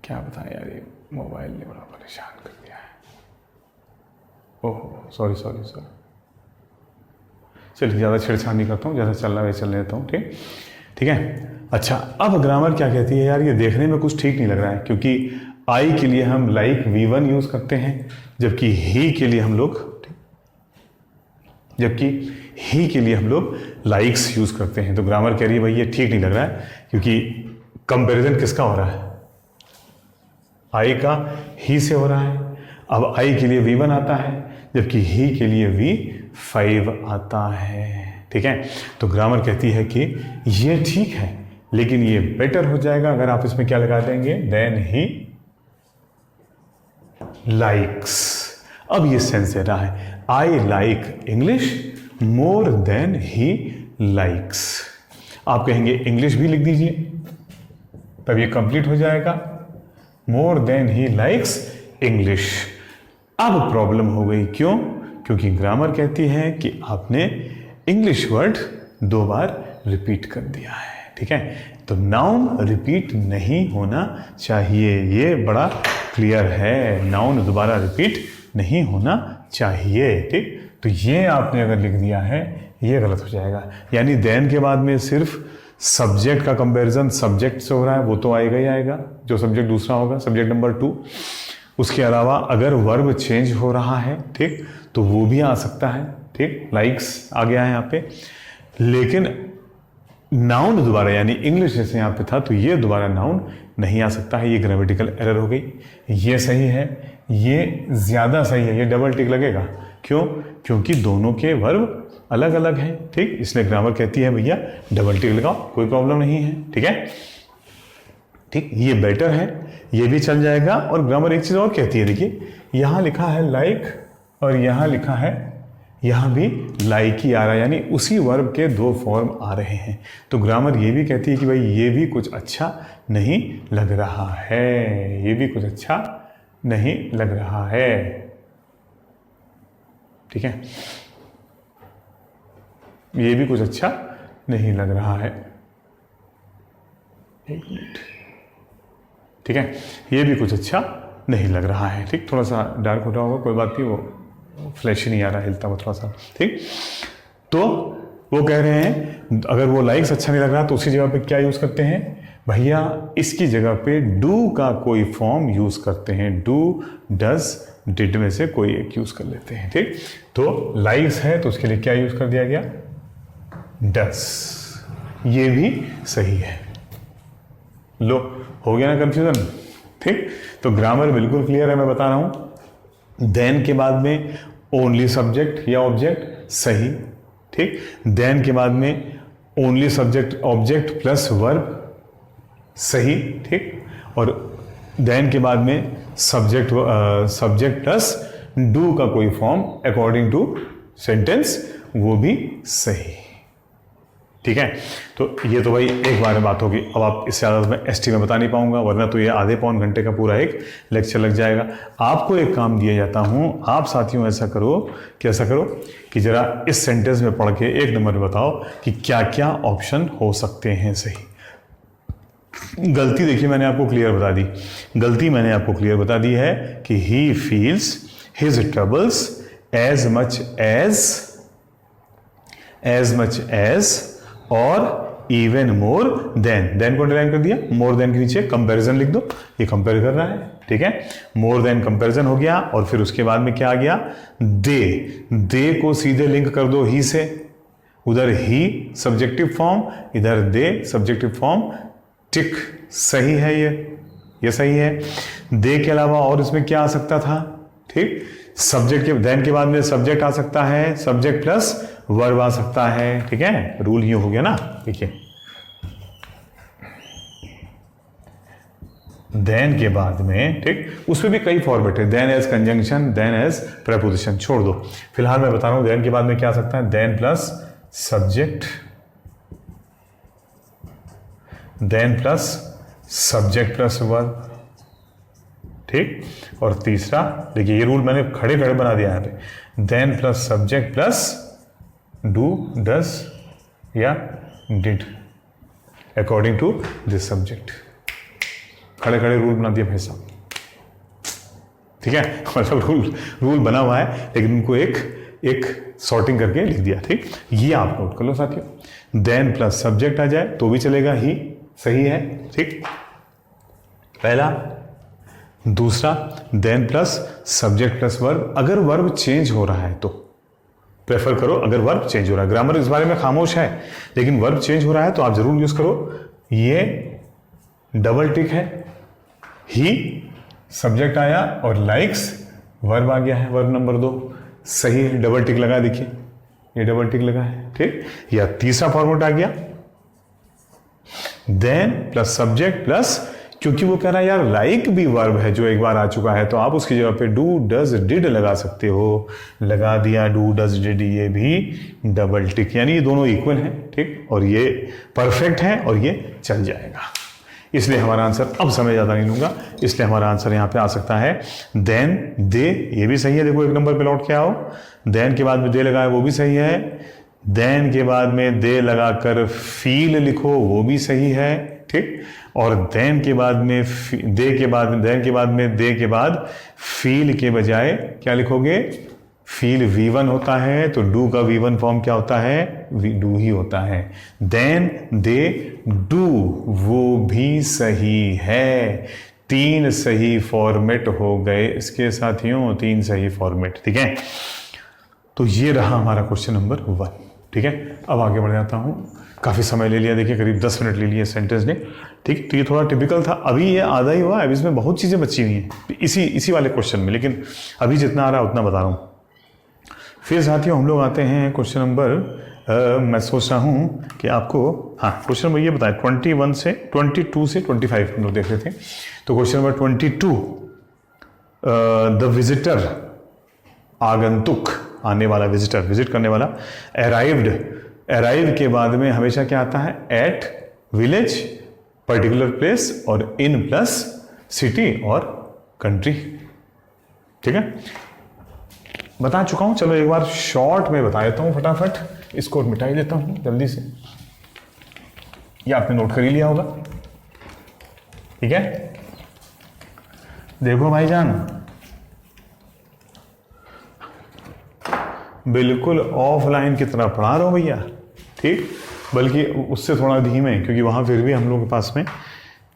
क्या बताएं यार, ये मोबाइल ने बड़ा परेशान कर दिया है। ओह सॉरी, चलिए ज़्यादा छेड़छाड़ नहीं करता हूँ, जैसा चलना वैसे चलने देता हूँ, ठीक है। अच्छा, अब ग्रामर क्या कहती है, यार ये देखने में कुछ ठीक नहीं लग रहा है, क्योंकि आई के लिए हम लाइक V1 यूज़ करते हैं, जबकि ही के लिए हम लोग लाइक्स यूज़ करते हैं। तो ग्रामर कह रही है भाई ये ठीक नहीं लग रहा है, क्योंकि कंपैरिजन किसका हो रहा है, आई का ही से हो रहा है। अब आई के लिए V1 आता है, जबकि ही के लिए V5 आता है, ठीक है। तो ग्रामर कहती है कि ये ठीक है, लेकिन ये बेटर हो जाएगा अगर आप इसमें क्या लगा देंगे, देन ही लाइक्स। अब ये सेंस दे रहा है, I like English more than he likes. आप कहेंगे इंग्लिश भी लिख दीजिए, तब ये कंप्लीट हो जाएगा, more than he likes English. अब प्रॉब्लम हो गई, क्यों, क्योंकि ग्रामर कहती है कि आपने इंग्लिश वर्ड 2 बार रिपीट कर दिया है, ठीक है। तो नाउन रिपीट नहीं होना चाहिए, ये बड़ा क्लियर है, नाउन दोबारा रिपीट नहीं होना चाहिए, ठीक। तो ये आपने अगर लिख दिया है, ये गलत हो जाएगा। यानी देन के बाद में सिर्फ सब्जेक्ट का कंपैरिजन सब्जेक्ट से हो रहा है, वो तो आएगा ही आएगा, जो सब्जेक्ट दूसरा होगा, सब्जेक्ट नंबर 2। उसके अलावा अगर वर्ब चेंज हो रहा है, ठीक, तो वो भी आ सकता है, ठीक, लाइक्स आ गया है यहाँ पे। लेकिन नाउन दोबारा, यानी इंग्लिश जैसे यहाँ पे था, तो ये दोबारा नाउन नहीं आ सकता है, ये ग्रामेटिकल एरर हो गई। ये सही है, ये ज़्यादा सही है, ये डबल टिक लगेगा, क्यों, क्योंकि दोनों के वर्ब अलग अलग हैं, ठीक। इसलिए ग्रामर कहती है भैया डबल टिक लगाओ, कोई प्रॉब्लम नहीं है, ठीक है, ठीक। ये बेटर है, ये भी चल जाएगा। और ग्रामर एक चीज़ और कहती है, देखिए यहाँ लिखा है लाइक और यहाँ लिखा है, यहाँ भी लाइक ही आ रहा है, यानी उसी वर्ब के 2 फॉर्म आ रहे हैं। तो ग्रामर ये भी कहती है कि भाई ये भी कुछ अच्छा नहीं लग रहा है, ये भी कुछ अच्छा नहीं लग रहा है, ठीक है, ये भी कुछ अच्छा नहीं लग रहा है। एक मिनट, ठीक है, ये भी कुछ अच्छा नहीं लग रहा है, ठीक। थोड़ा सा डार्क हो रहा होगा, कोई बात नहीं, वो फ्लैश ही नहीं आ रहा, हिलता हुआ थोड़ा सा, ठीक। तो वो कह रहे हैं अगर वो लाइक्स अच्छा नहीं लग रहा तो उसी जगह पे क्या यूज़ करते हैं भैया, इसकी जगह पे डू का कोई फॉर्म यूज़ करते हैं, डू, डज, डिड में से कोई एक यूज़ कर लेते हैं, ठीक। तो लाइक्स है तो उसके लिए क्या यूज़ कर दिया गया, डस। ये भी सही है। लो, हो गया ना कंफ्यूजन, ठीक। तो ग्रामर बिल्कुल क्लियर है, मैं बता रहा हूं। देन के बाद में ओनली सब्जेक्ट या ऑब्जेक्ट, सही, ठीक। देन के बाद में only subject object plus verb, सही, ठीक। और देन के बाद में सब्जेक्ट प्लस डू का कोई फॉर्म अकॉर्डिंग टू सेंटेंस, वो भी सही। ठीक है। तो ये तो भाई एक बार में बात होगी। अब आप इससे ज़्यादा मैं एसटी में बता नहीं पाऊंगा, वरना तो ये आधे पौन घंटे का पूरा एक लेक्चर लग जाएगा। आपको एक काम दिया जाता हूँ, आप साथियों ऐसा करो कि ज़रा इस सेंटेंस में पढ़ के एक नंबर में बताओ कि क्या क्या ऑप्शन हो सकते हैं सही। गलती देखिए मैंने आपको क्लियर बता दी, गलती मैंने आपको क्लियर बता दी है कि he feels his troubles as much as और इवन मोर देन को अंडरलाइन कर दिया, मोर देन के नीचे कंपैरिजन लिख दो, ये कंपेयर कर रहा है, ठीक है। मोर देन कंपैरिजन हो गया, और फिर उसके बाद में क्या आ गया, दे को सीधे लिंक कर दो ही से, उधर ही सब्जेक्टिव फॉर्म, इधर दे सब्जेक्टिव फॉर्म, टिक सही है, ये सही है। दे के अलावा और इसमें क्या आ सकता था, ठीक, सब्जेक्ट के देन के बाद में सब्जेक्ट आ सकता है, सब्जेक्ट प्लस वर्ब आ सकता है, ठीक है। रूल ये हो गया ना, देखिए देन के बाद में, ठीक, उसमें भी कई फॉर्मेट है, than as conjunction, than as preposition, छोड़ दो फिलहाल मैं बता रहा हूं। देन के बाद में क्या आ सकता है, than plus subject, than plus subject plus verb, ठीक। और तीसरा देखिए ये रूल मैंने खड़े खड़े बना दिया यहाँ पे, then plus subject plus do does या did according to this subject, खड़े खड़े रूल बना दिया भाई साहब, ठीक है। मतलब रूल बना हुआ है, लेकिन उनको एक सॉर्टिंग करके लिख दिया, ठीक। ये आप नोट कर लो साथियों। देन प्लस सब्जेक्ट आ जाए तो भी चलेगा, ही सही है, ठीक, पहला। दूसरा than plus subject plus verb, अगर वर्ब चेंज हो रहा है तो प्रेफर करो, अगर वर्ब चेंज हो रहा है, ग्रामर इस बारे में खामोश है, लेकिन वर्ब चेंज हो रहा है तो आप जरूर यूज करो। ये डबल टिक है, ही सब्जेक्ट आया और लाइक्स वर्ब आ गया है, वर्ब नंबर 2 सही है, डबल टिक लगा, देखिए ये डबल टिक लगा है, ठीक। या तीसरा फॉर्मेट आ गया, देन प्लस सब्जेक्ट प्लस, क्योंकि वो कह रहा है यार लाइक भी वर्ब है जो एक बार आ चुका है, तो आप उसकी जगह पे डू डज डिड लगा सकते हो, लगा दिया डू डज डिड, ये भी डबल टिक, यानी ये दोनों इक्वल हैं, ठीक, और ये परफेक्ट है और ये चल जाएगा। इसलिए हमारा आंसर, अब समय ज़्यादा नहीं लूंगा, इसलिए हमारा आंसर यहाँ पे आ सकता है देन दे, ये भी सही है, देखो एक नंबर पे लौट के आओ। देन के बाद में दे लगा है वो भी सही है, देन के बाद में दे लगाकर फील लिखो वो भी सही है, ठीक। और देन के बाद में दे के बाद देन के बाद में दे के बाद फील के बजाय क्या लिखोगे, फील V1 होता है, तो डू का V1 फॉर्म क्या होता है, डू ही होता है। देन दे डू, वो भी सही है। 3 सही फॉर्मेट हो गए इसके साथियों, 3 सही फॉर्मेट, ठीक है। तो ये रहा हमारा क्वेश्चन नंबर 1, ठीक है। अब आगे बढ़ जाता हूँ, काफ़ी समय ले लिया, देखिए करीब 10 मिनट ले लिए सेंटेंस ने, ठीक। तो ये थोड़ा टिपिकल था, अभी ये आधा ही हुआ, अब इसमें बहुत चीज़ें बची हुई हैं इसी वाले क्वेश्चन में, लेकिन अभी जितना आ रहा है उतना बता रहा हूँ। फिर साथियों हम लोग आते हैं क्वेश्चन नंबर, मैं सोच रहा हूँ कि आपको, हाँ क्वेश्चन नंबर ये बताएं 22 से 25 हम लोग देख रहे थे। तो क्वेश्चन नंबर 22, द विजिटर, आगंतुक, आने वाला, विजिटर विजिट करने वाला, अराइव के बाद में हमेशा क्या आता है, एट, विलेज, पर्टिकुलर प्लेस और इन प्लस सिटी और कंट्री, ठीक है। बता चुका हूं, चलो एक बार शॉर्ट में बता देता हूं फटाफट, इसको मिटा ही देता हूं जल्दी से, ये आपने नोट कर ही लिया होगा, ठीक है। देखो भाईजान, बिल्कुल ऑफलाइन की तरह पढ़ा रहा हूं भैया, ठीक, बल्कि उससे थोड़ा धीमे, क्योंकि वहाँ फिर भी हम लोगों के पास में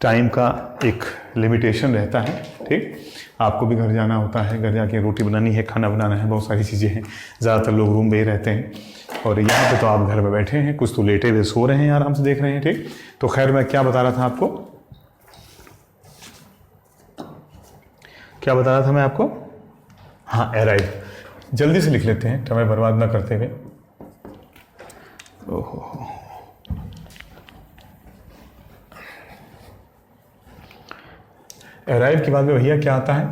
टाइम का एक लिमिटेशन रहता है, ठीक। आपको भी घर जाना होता है, घर जाके रोटी बनानी है, खाना बनाना है, बहुत सारी चीज़ें हैं। ज़्यादातर लोग रूम में ही रहते हैं, और यहाँ पे तो आप घर में बैठे हैं, कुछ तो लेटे हुए सो रहे हैं, आराम से देख रहे हैं, ठीक। तो खैर मैं क्या बता रहा था आपको, क्या बता रहा था मैं आपको, हाँ अराइव, जल्दी से लिख लेते हैं समय बर्बाद ना करते हुए। ओहो, अराइव के बाद में भैया क्या आता है,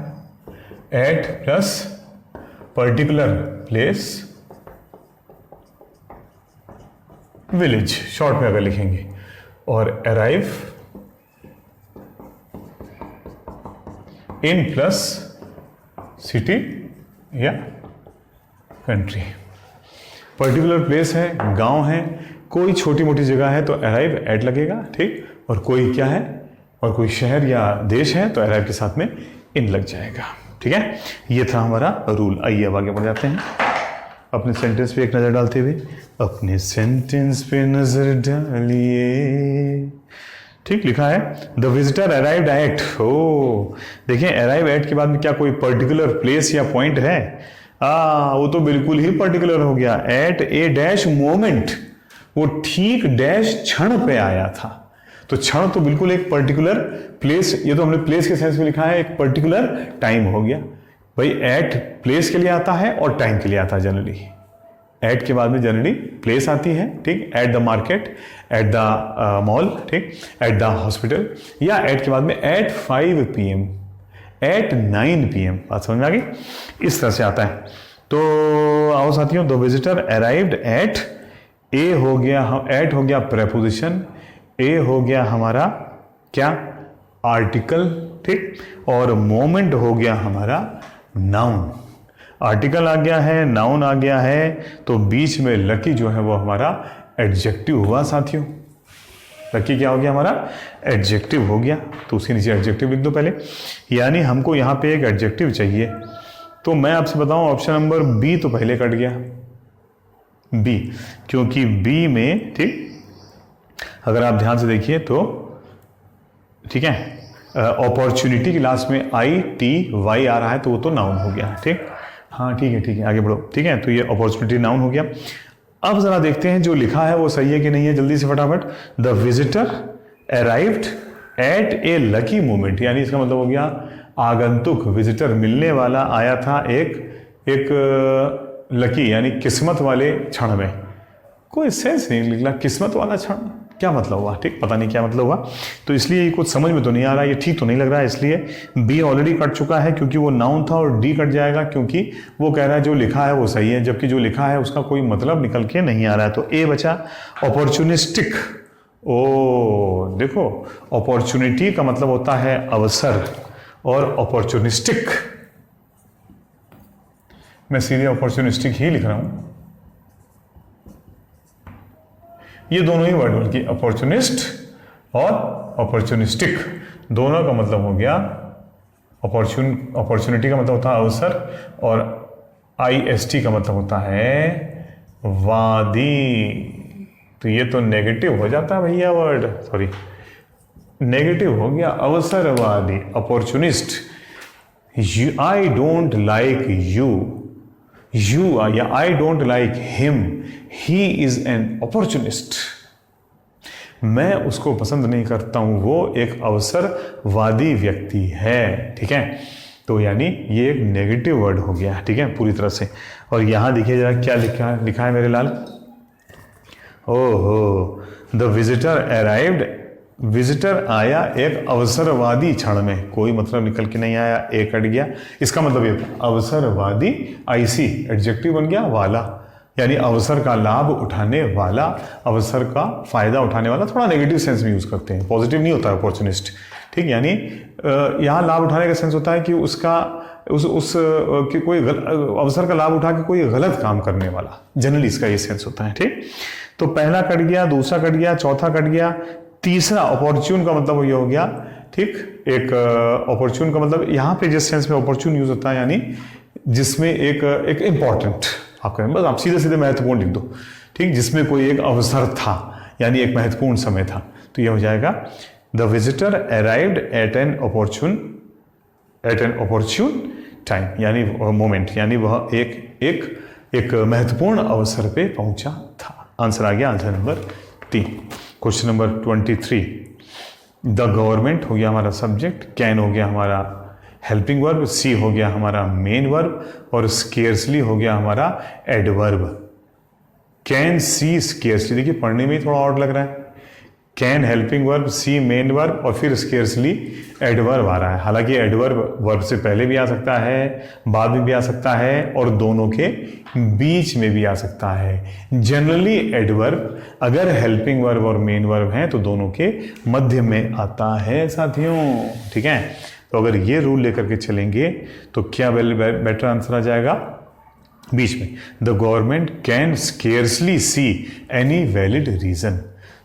at plus particular place village short में अगर लिखेंगे, और अराइव इन प्लस सिटी या कंट्री। पर्टिकुलर प्लेस है, गांव है, कोई छोटी मोटी जगह है तो अराइव एट लगेगा, ठीक। और कोई क्या है, और कोई शहर या देश है तो अराइव के साथ में इन लग जाएगा, ठीक है। ये था हमारा रूल। आइए अब आगे बढ़ जाते हैं अपने सेंटेंस पे एक नज़र डालते हुए। अपने सेंटेंस पे नज़र डालिए, ठीक। लिखा है द विजिटर अराइव्ड एट। ओ देखिए, अराइव एट के बाद में क्या कोई पर्टिकुलर प्लेस या पॉइंट है? वो तो बिल्कुल ही पर्टिकुलर हो गया। एट ए डैश मोमेंट, वो ठीक डैश क्षण पे आया था। तो क्षण तो बिल्कुल एक पर्टिकुलर प्लेस, ये तो हमने प्लेस के सेंस में लिखा है, एक पर्टिकुलर टाइम हो गया भाई। एट प्लेस के लिए आता है और टाइम के लिए आता है जनरली। एट के बाद में जनरली प्लेस आती है, ठीक। At the market, at the mall, ठीक, एट द हॉस्पिटल, या एट के बाद में एट 5 PM, एट 9 PM। बात समझ में आ गई? इस तरह से आता है। तो आओ साथियों, द विजिटर अराइव्ड एट, ए हो गया, एट हो गया प्रेपोजिशन, ए हो गया हमारा क्या, आर्टिकल, ठीक। और मोमेंट हो गया हमारा नाउन। आर्टिकल आ गया है, नाउन आ गया है, तो बीच में लकी जो है वो हमारा एडजेक्टिव हुआ साथियों। लकी क्या हो गया हमारा? एडजेक्टिव हो गया। तो उसके नीचे एडजेक्टिव लिख दो पहले, यानी हमको यहाँ पे एक एडजेक्टिव चाहिए। तो मैं आपसे बताऊं, ऑप्शन नंबर बी तो पहले कट गया, बी, क्योंकि बी में, ठीक, अगर आप ध्यान से देखिए तो, ठीक है, अपॉर्चुनिटी की लास्ट में ITY आ रहा है, तो वो तो नाउन हो गया, ठीक। हाँ ठीक है, ठीक है, आगे बढ़ो, ठीक है। तो ये अपॉर्चुनिटी नाउन हो गया। अब जरा देखते हैं जो लिखा है वो सही है कि नहीं है, जल्दी से फटाफट। The visitor arrived eight A lucky moment, यानी इसका मतलब हो गया आगंतुक, विजिटर मिलने वाला आया था एक लकी यानी किस्मत वाले क्षण में। कोई सेंस नहीं निकला, किस्मत वाला क्षण क्या मतलब हुआ, ठीक, पता नहीं क्या मतलब हुआ। तो इसलिए कुछ समझ में तो नहीं आ रहा, ये ठीक तो नहीं लग रहा है, इसलिए बी ऑलरेडी कट चुका है क्योंकि वो नाउन था, और डी कट जाएगा क्योंकि वो कह रहा है जो लिखा है वो सही है, जबकि जो लिखा है उसका कोई मतलब निकल के नहीं आ रहा है। तो ए बचा अपॉर्चुनिस्टिक। ओ देखो, अपॉर्चुनिटी का मतलब होता है अवसर, और अपॉर्चुनिस्टिक, मैं सीधे अपॉर्चुनिस्टिक ही लिख रहा हूं, ये दोनों ही वर्ड, बल्कि अपॉर्चुनिस्ट और अपॉर्चुनिस्टिक दोनों का मतलब हो गया अपॉर्चुनिटी का मतलब होता है अवसर, और IST का मतलब होता है वादी। तो ये तो नेगेटिव हो जाता है भैया वर्ड, सॉरी, नेगेटिव हो गया, अवसरवादी, opportunist. I don't like you, या I don't like him, he is an opportunist. मैं उसको पसंद नहीं करता हूं, वो एक अवसरवादी व्यक्ति है, ठीक है। तो यानी ये एक नेगेटिव वर्ड हो गया, ठीक है, पूरी तरह से। और यहां देखिए जरा क्या लिखा है मेरे लाल। ओहो, द विजिटर अराइव्ड, विजिटर आया एक अवसरवादी क्षण में, कोई मतलब निकल के नहीं आया, एक कट गया। इसका मतलब ये अवसरवादी, IC एडजेक्टिव बन गया, वाला, यानी अवसर का लाभ उठाने वाला, अवसर का फायदा उठाने वाला। थोड़ा नेगेटिव सेंस में यूज करते हैं, पॉजिटिव नहीं होता है अपॉर्चुनिस्ट, ठीक। यानी यहाँ लाभ उठाने का सेंस होता है कि उसका कि कोई अवसर का लाभ उठा के कोई गलत काम करने वाला, जनरली इसका ये सेंस होता है, ठीक। तो पहला कट गया, दूसरा कट गया, चौथा कट गया, तीसरा अपॉर्चुन का मतलब ये हो गया, ठीक। एक अपॉर्चुन का मतलब यहाँ पे जिस सेंस में अपॉर्चुन यूज होता है, यानी जिसमें एक इंपॉर्टेंट, आप कहें बस, आप सीधे सीधे महत्वपूर्ण लिख दो, ठीक, जिसमें कोई एक अवसर था, यानी एक महत्वपूर्ण समय था। तो ये हो जाएगा the visitor arrived at an opportune time, यानी मोमेंट, यानी वह एक महत्वपूर्ण अवसर पे पहुंचा था। आंसर आ गया, answer number 3। Question number 23, the government हो गया हमारा सब्जेक्ट, कैन हो गया हमारा हेल्पिंग वर्ब, सी हो गया हमारा मेन वर्ब, और स्केर्सली हो गया हमारा एडवर्ब। कैन सी स्केर्सली, देखिए पढ़ने में ही थोड़ा ऑड लग रहा है, can helping verb, see main verb और फिर स्केर्सली एडवर्ब आ रहा है। हालांकि एडवर्ब वर्ब से पहले भी आ सकता है, बाद में भी आ सकता है और दोनों के बीच में भी आ सकता है। जनरली एडवर्ब अगर हेल्पिंग वर्ब और मेन वर्ब हैं तो दोनों के मध्य में आता है साथियों, ठीक है। तो अगर ये रूल लेकर के चलेंगे तो क्या बेटर आंसर आ जाएगा? बीच में। The government can scarcely see any valid reason.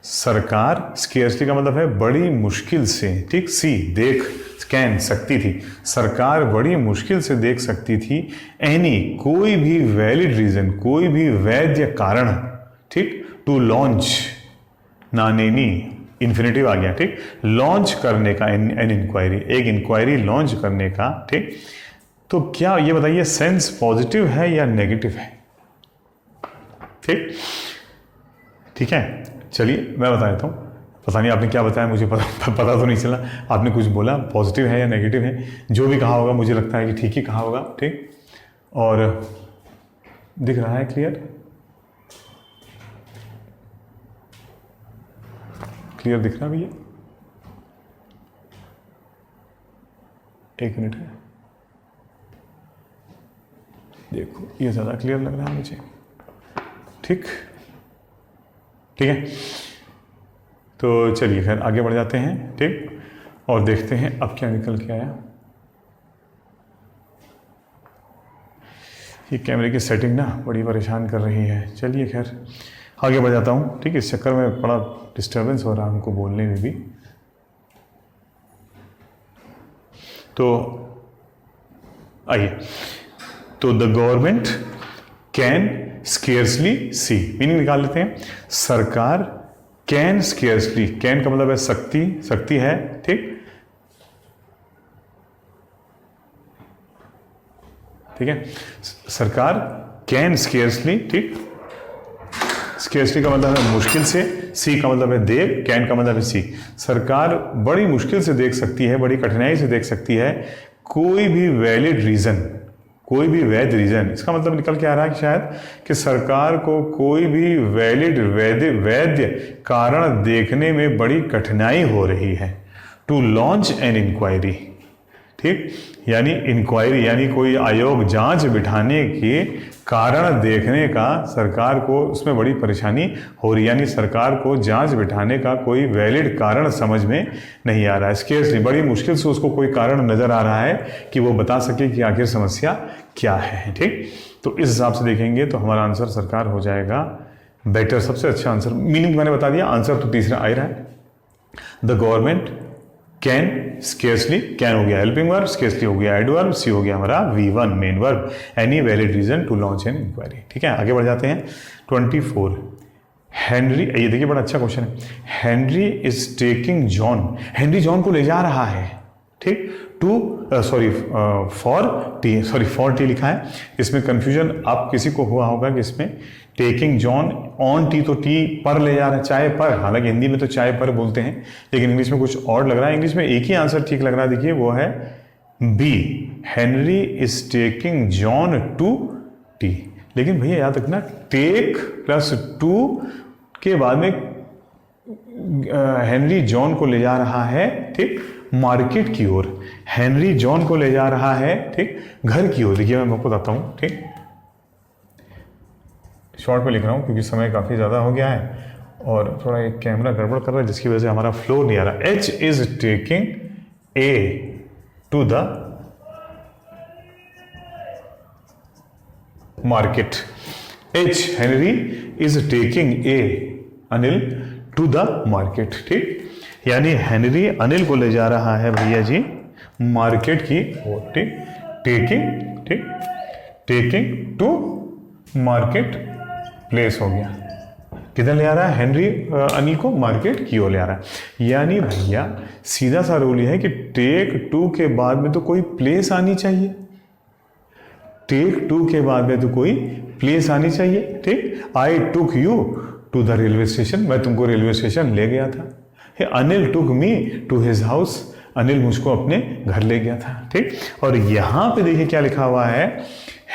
सरकार, स्केर्सली का मतलब है बड़ी मुश्किल से, ठीक, सी देख, कैन सकती थी, सरकार बड़ी मुश्किल से देख सकती थी, एनी कोई भी वैलिड रीजन, कोई भी वैध कारण, ठीक, टू लॉन्च, नानेनी इन्फिनेटिव आ गया, ठीक, लॉन्च करने का, एन इंक्वायरी, एक इंक्वायरी लॉन्च करने का, ठीक। तो क्या ये बताइए सेंस पॉजिटिव है या नेगेटिव है? ठीक, ठीक है, चलिए मैं बता देता हूँ। पता नहीं आपने क्या बताया, मुझे पता तो नहीं चला। आपने कुछ बोला पॉजिटिव है या नेगेटिव है, जो भी कहा होगा मुझे लगता है कि ठीक ही कहा होगा, ठीक। और दिख रहा है क्लियर? क्लियर दिख रहा है भैया? एक मिनट है, देखो ये ज़्यादा क्लियर लग रहा है मुझे, ठीक, ठीक है। तो चलिए खैर आगे बढ़ जाते हैं, ठीक, और देखते हैं अब क्या निकल के आया। ये कैमरे की सेटिंग ना बड़ी परेशान कर रही है। चलिए खैर आगे बढ़ जाता हूँ, ठीक। इस चक्कर में बड़ा डिस्टर्बेंस हो रहा है हमको बोलने में भी। तो आइए, तो the government can scarcely see, meaning निकाल लेते हैं। सरकार कैन स्केर्सली, कैन का मतलब है सकती, सकती है, ठीक, ठीक है। सरकार कैन स्केर्सली, ठीक, स्केर्सली का मतलब है मुश्किल से, सी का मतलब है देख, कैन का मतलब है सी। सरकार बड़ी मुश्किल से देख सकती है, बड़ी कठिनाई से देख सकती है कोई भी वैलिड रीजन, कोई भी वैध रीजन। इसका मतलब निकल के आ रहा है कि शायद कि सरकार को कोई भी वैलिड वैध कारण देखने में बड़ी कठिनाई हो रही है। टू लॉन्च एन इंक्वायरी, ठीक, यानी इंक्वायरी यानी कोई आयोग, जांच बिठाने के कारण देखने का सरकार को उसमें बड़ी परेशानी हो रही, यानी सरकार को जांच बिठाने का कोई वैलिड कारण समझ में नहीं आ रहा है। स्केर्सली बड़ी मुश्किल से उसको कोई कारण नजर आ रहा है कि वो बता सके कि आखिर समस्या क्या है, ठीक। तो इस हिसाब से देखेंगे तो हमारा आंसर सरकार हो जाएगा बेटर, सबसे अच्छा आंसर। मीनिंग मैंने बता दिया, आंसर तो तीसरा आ रहा है। The government can scarcely, can हो गया हेल्पिंग वर्ब, स्केर्सली हो गया एडवर्ब, सी हो गया हमारा V1 main verb, any valid reason to launch an inquiry, ठीक है। आगे बढ़ जाते हैं। 24 हेनरी, ये देखिए बड़ा अच्छा क्वेश्चन है। Henry is taking John, Henry John को ले जा रहा है, ठीक, टू फॉर टी लिखा है। इसमें कंफ्यूजन आप किसी को हुआ होगा कि इसमें टेकिंग जॉन ऑन टी, तो टी पर ले जा रहा है, चाय पर, हालांकि हिंदी में तो चाय पर बोलते हैं लेकिन इंग्लिश में कुछ और लग रहा है। इंग्लिश में एक ही आंसर ठीक लग रहा है, देखिए वो है B, Henry is taking John to tea. लेकिन भैया याद रखना टेक प्लस टू के बाद में हेनरी जॉन को ले जा रहा है, ठीक, मार्केट की ओर। हेनरी जॉन को ले जा रहा है, ठीक, घर की ओर। देखिए मैं आपको बताता हूँ, ठीक, शॉर्ट पे लिख रहा हूँ क्योंकि समय काफ़ी ज़्यादा हो गया है और थोड़ा एक कैमरा गड़बड़ कर रहा है जिसकी वजह से हमारा फ्लो नहीं आ रहा। H is taking A to the market. H Henry is taking A Anil to the market, ठीक, यानी हेनरी अनिल को ले जा रहा है भैया जी मार्केट की ओर, ठीक, टेकिंग, ठीक, टेकिंग टू मार्केट प्लेस हो गया। किधर ले आ रहा है? हेनरी अनिल को मार्केट की ओर ले आ रहा है। यानी भैया सीधा सा रूल यह है कि टेक टू के बाद में तो कोई प्लेस आनी चाहिए, टेक टू के बाद में तो कोई प्लेस आनी चाहिए, ठीक। I took you to the railway station, मैं तुमको रेलवे स्टेशन ले गया था। Anil took me to his house, Anil मुझको अपने घर ले गया था, ठीक। और यहां पे देखिए क्या लिखा हुआ है,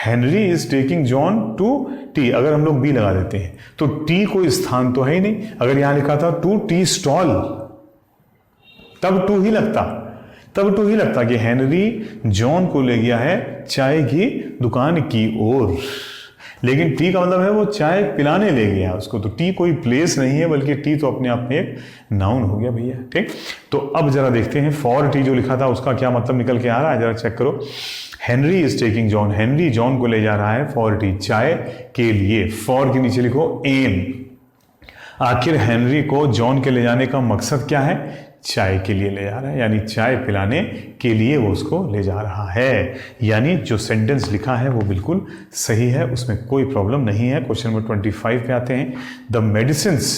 Henry is taking John to tea, अगर हम लोग बी लगा देते हैं तो टी कोई स्थान तो है ही नहीं। अगर यहां लिखा था टू टी स्टॉल, तब टू ही लगता कि हेनरी जॉन को ले गया है चाय की दुकान की ओर, लेकिन टी का मतलब है वो चाय पिलाने ले गया उसको, तो टी कोई प्लेस नहीं है, बल्कि टी तो अपने आप में एक नाउन हो गया भैया। ठीक, तो अब जरा देखते हैं फॉर टी जो लिखा था उसका क्या मतलब निकल के आ रहा है, जरा चेक करो। Henry is taking John, Henry John को ले जा रहा है फॉर टी, चाय के लिए। फॉर के नीचे लिखो एम, आखिर हेनरी को जॉन के ले जाने का मकसद क्या है, चाय के लिए ले जा रहा है, यानी चाय पिलाने के लिए वो उसको ले जा रहा है। यानी जो सेंटेंस लिखा है वो बिल्कुल सही है, उसमें कोई प्रॉब्लम नहीं है। क्वेश्चन नंबर 25 पे आते हैं। The medicines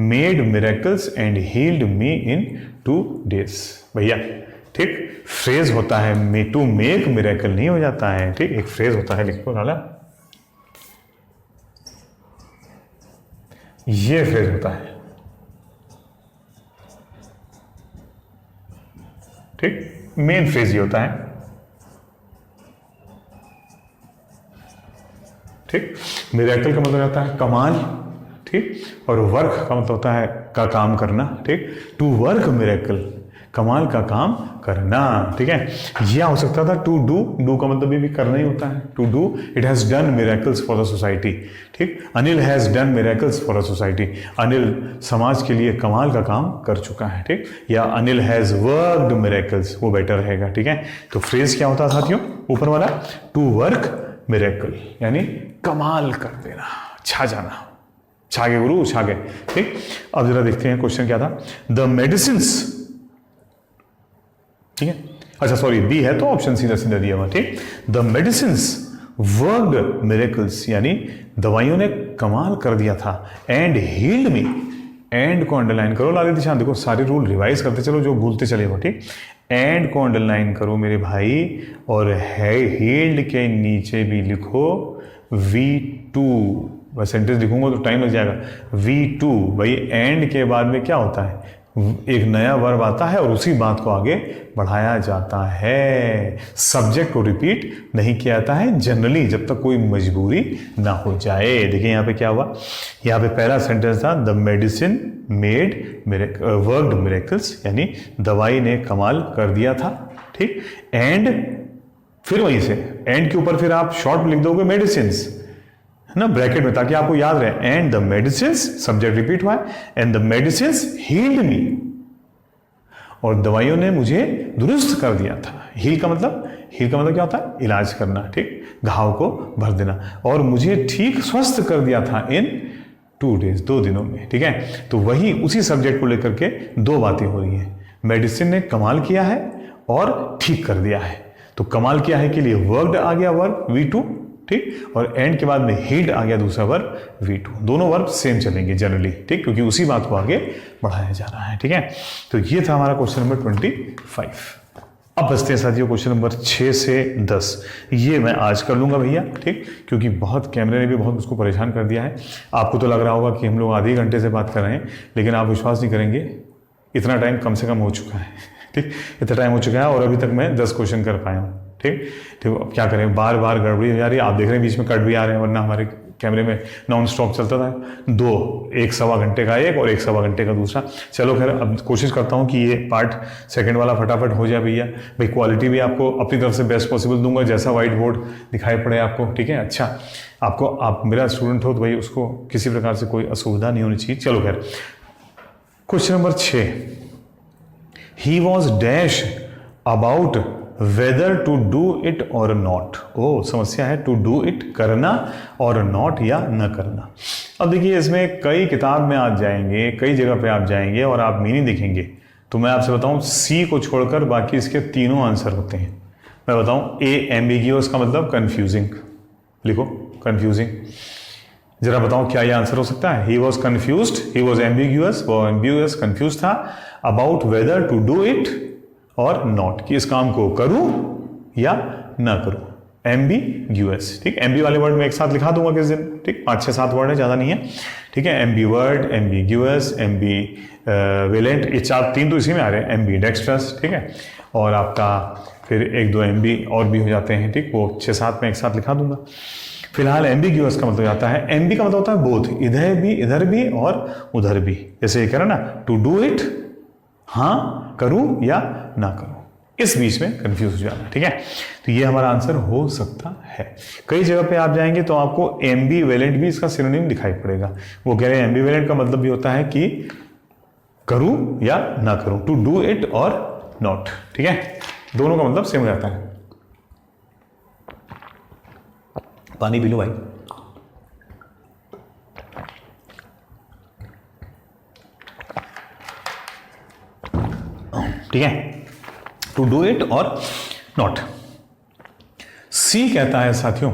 made miracles and healed me in 2 days। भैया ठीक, फ्रेज होता है, टू मेक मिरेकल नहीं हो जाता है। ठीक, एक फ्रेज होता है, लिखो लाला, ये फ्रेज होता है। ठीक, मेन फ्रेज ये होता है। ठीक, मिरेकल का मतलब होता है कमाल। ठीक, और वर्क का मतलब होता है का काम करना। ठीक, टू वर्क मिरेकल, कमाल का काम करना। ठीक है, यह हो सकता था टू डू, डू का मतलब भी करना ही होता है। To do, it has done miracles for the society. ठीक, Anil has done miracles for the society, Anil समाज के लिए कमाल का काम कर चुका है। ठीक, या अनिल हैज वर्कड मिरेकल्स, वो बेटर रहेगा। ठीक है, तो फ्रेज क्या होता है साथियों, ऊपर वाला टू वर्क मिरेकल, यानी कमाल कर देना, छा जाना, छा गए गुरु, छा गए। ठीक, अब जरा देखते हैं क्वेश्चन क्या था। द मेडिसिन्स, ठीक है, अच्छा सॉरी बी है तो ऑप्शन सीधा सीधा दिया हुआ। ठीक, द मेडिसिन्स वर्कड मिरेकल्स, यानी दवाइयों ने कमाल कर दिया था। एंड हील्ड मी, एंड को अंडरलाइन करो लाली दिशान, देखो सारे रूल रिवाइज करते चलो जो भूलते चले हो। ठीक, एंड को अंडरलाइन करो मेरे भाई, और है हील्ड के नीचे भी लिखो V2। बस सेंटेंस लिखूंगा तो टाइम लग जाएगा। V2 भाई, एंड के बाद में क्या होता है, एक नया वर्ब आता है और उसी बात को आगे बढ़ाया जाता है। सब्जेक्ट को रिपीट नहीं किया जाता है जनरली, जब तक कोई मजबूरी ना हो जाए। देखिए यहाँ पे क्या हुआ, यहाँ पे पहला सेंटेंस था the medicine made worked miracles, यानी दवाई ने कमाल कर दिया था। ठीक, एंड फिर वहीं से एंड के ऊपर फिर आप शॉर्ट में लिख दोगे मेडिसिन्स, है ना, ब्रैकेट में, ताकि आपको याद रहे। And the medicines, subject repeat हुआ है, एंड द मेडिसिन्स हील्ड मी, और दवाइयों ने मुझे दुरुस्त कर दिया था। हील का मतलब क्या होता है, इलाज करना। ठीक, घाव को भर देना, और मुझे ठीक स्वस्थ कर दिया था इन 2 days, 2 दिनों में। ठीक है, तो वही उसी सब्जेक्ट को लेकर के दो बातें हो रही हैं। मेडिसिन ने कमाल किया है और ठीक कर दिया है, तो कमाल किया है के लिए वर्कड आ गया वर्ब V2। ठीक, और एंड के बाद में हील्ड आ गया दूसरा वर्ब V2। दोनों वर्ब सेम चलेंगे जनरली। ठीक, क्योंकि उसी बात को आगे बढ़ाया जा रहा है। ठीक है, तो ये था हमारा क्वेश्चन नंबर 25। अब बचते हैं साथियों क्वेश्चन नंबर 6 से 10। ये मैं आज कर लूंगा भैया। ठीक, क्योंकि बहुत कैमरे ने भी बहुत उसको परेशान कर दिया है। आपको तो लग रहा होगा कि हम लोग आधे घंटे से बात कर रहे हैं, लेकिन आप विश्वास नहीं करेंगे, इतना टाइम कम से कम हो चुका है। ठीक, इतना टाइम हो चुका है और अभी तक मैं 10 क्वेश्चन कर पाया हूँ। ठीक, अब क्या करें, बार बार गड़बड़ी हो जा रही है। आप देख रहे हैं बीच में कट भी आ रहे हैं, वरना हमारे कैमरे में नॉन स्टॉप चलता था। 2, 1 सवा घंटे का एक और 1 सवा घंटे का दूसरा। चलो खैर, अब कोशिश करता हूँ कि ये पार्ट सेकंड वाला फटाफट हो जाए भैया। भाई क्वालिटी भी आपको अपनी तरफ से बेस्ट पॉसिबल दूंगा, जैसा व्हाइट बोर्ड दिखाई पड़े आपको। ठीक है, अच्छा आप मेरा स्टूडेंट हो तो भाई उसको किसी प्रकार से कोई असुविधा नहीं होनी चाहिए। चलो खैर, question number 6, he was dash about whether to do it or not. ओ, समस्या है टू डू इट, करना, और नॉट या न करना। अब देखिए, इसमें कई किताब में आप जाएंगे, कई जगह पे आप जाएंगे और आप मीनिंग देखेंगे, तो मैं आपसे बताऊं सी को छोड़कर बाकी इसके तीनों आंसर होते हैं। मैं बताऊं, ए एम्बिगियस का मतलब कंफ्यूजिंग, लिखो कंफ्यूजिंग। जरा बताओ क्या ये आंसर हो सकता है। He was confused, he was ambiguous, वो एम्बिगियस कंफ्यूज था about whether to do it or not, कि इस काम को करूं या ना करूं। एम्बिग्यूअस। ठीक, एम्बी वाले वर्ड में एक साथ लिखा दूंगा किस दिन। ठीक, 5-6-7 वर्ड है, ज़्यादा नहीं है। ठीक है, Aamby word, ambiguous, Aamby valent, ये 3 तो इसी में आ रहे हैं। एम्बी डेक्स्ट्रस, ठीक है, और आपका फिर 1-2 एम्बी और भी हो जाते हैं, ठीक, वो 6-7 में एक साथ लिखा दूंगा। फिलहाल एम्बिग्यूअस का मतलब जाता है, एम्बी का मतलब होता है बोथ, इधर भी और उधर भी। जैसे ये कह रहा ना, टू डू इट, हाँ करूं या ना करूं, इस बीच में कंफ्यूज हो जाना, ठीक है। तो ये हमारा आंसर हो सकता है। कई जगह पे आप जाएंगे तो आपको एम्बीवेलेंट भी इसका सिनोनिम दिखाई पड़ेगा। वो कह रहे हैं एम्बीवेलेंट का मतलब भी होता है कि करूं या ना करूं, to do it or not, ठीक है, दोनों का मतलब सेम हो जाता है। पानी पी लो भाई। ठीक है, to do it or not. सी कहता है साथियों,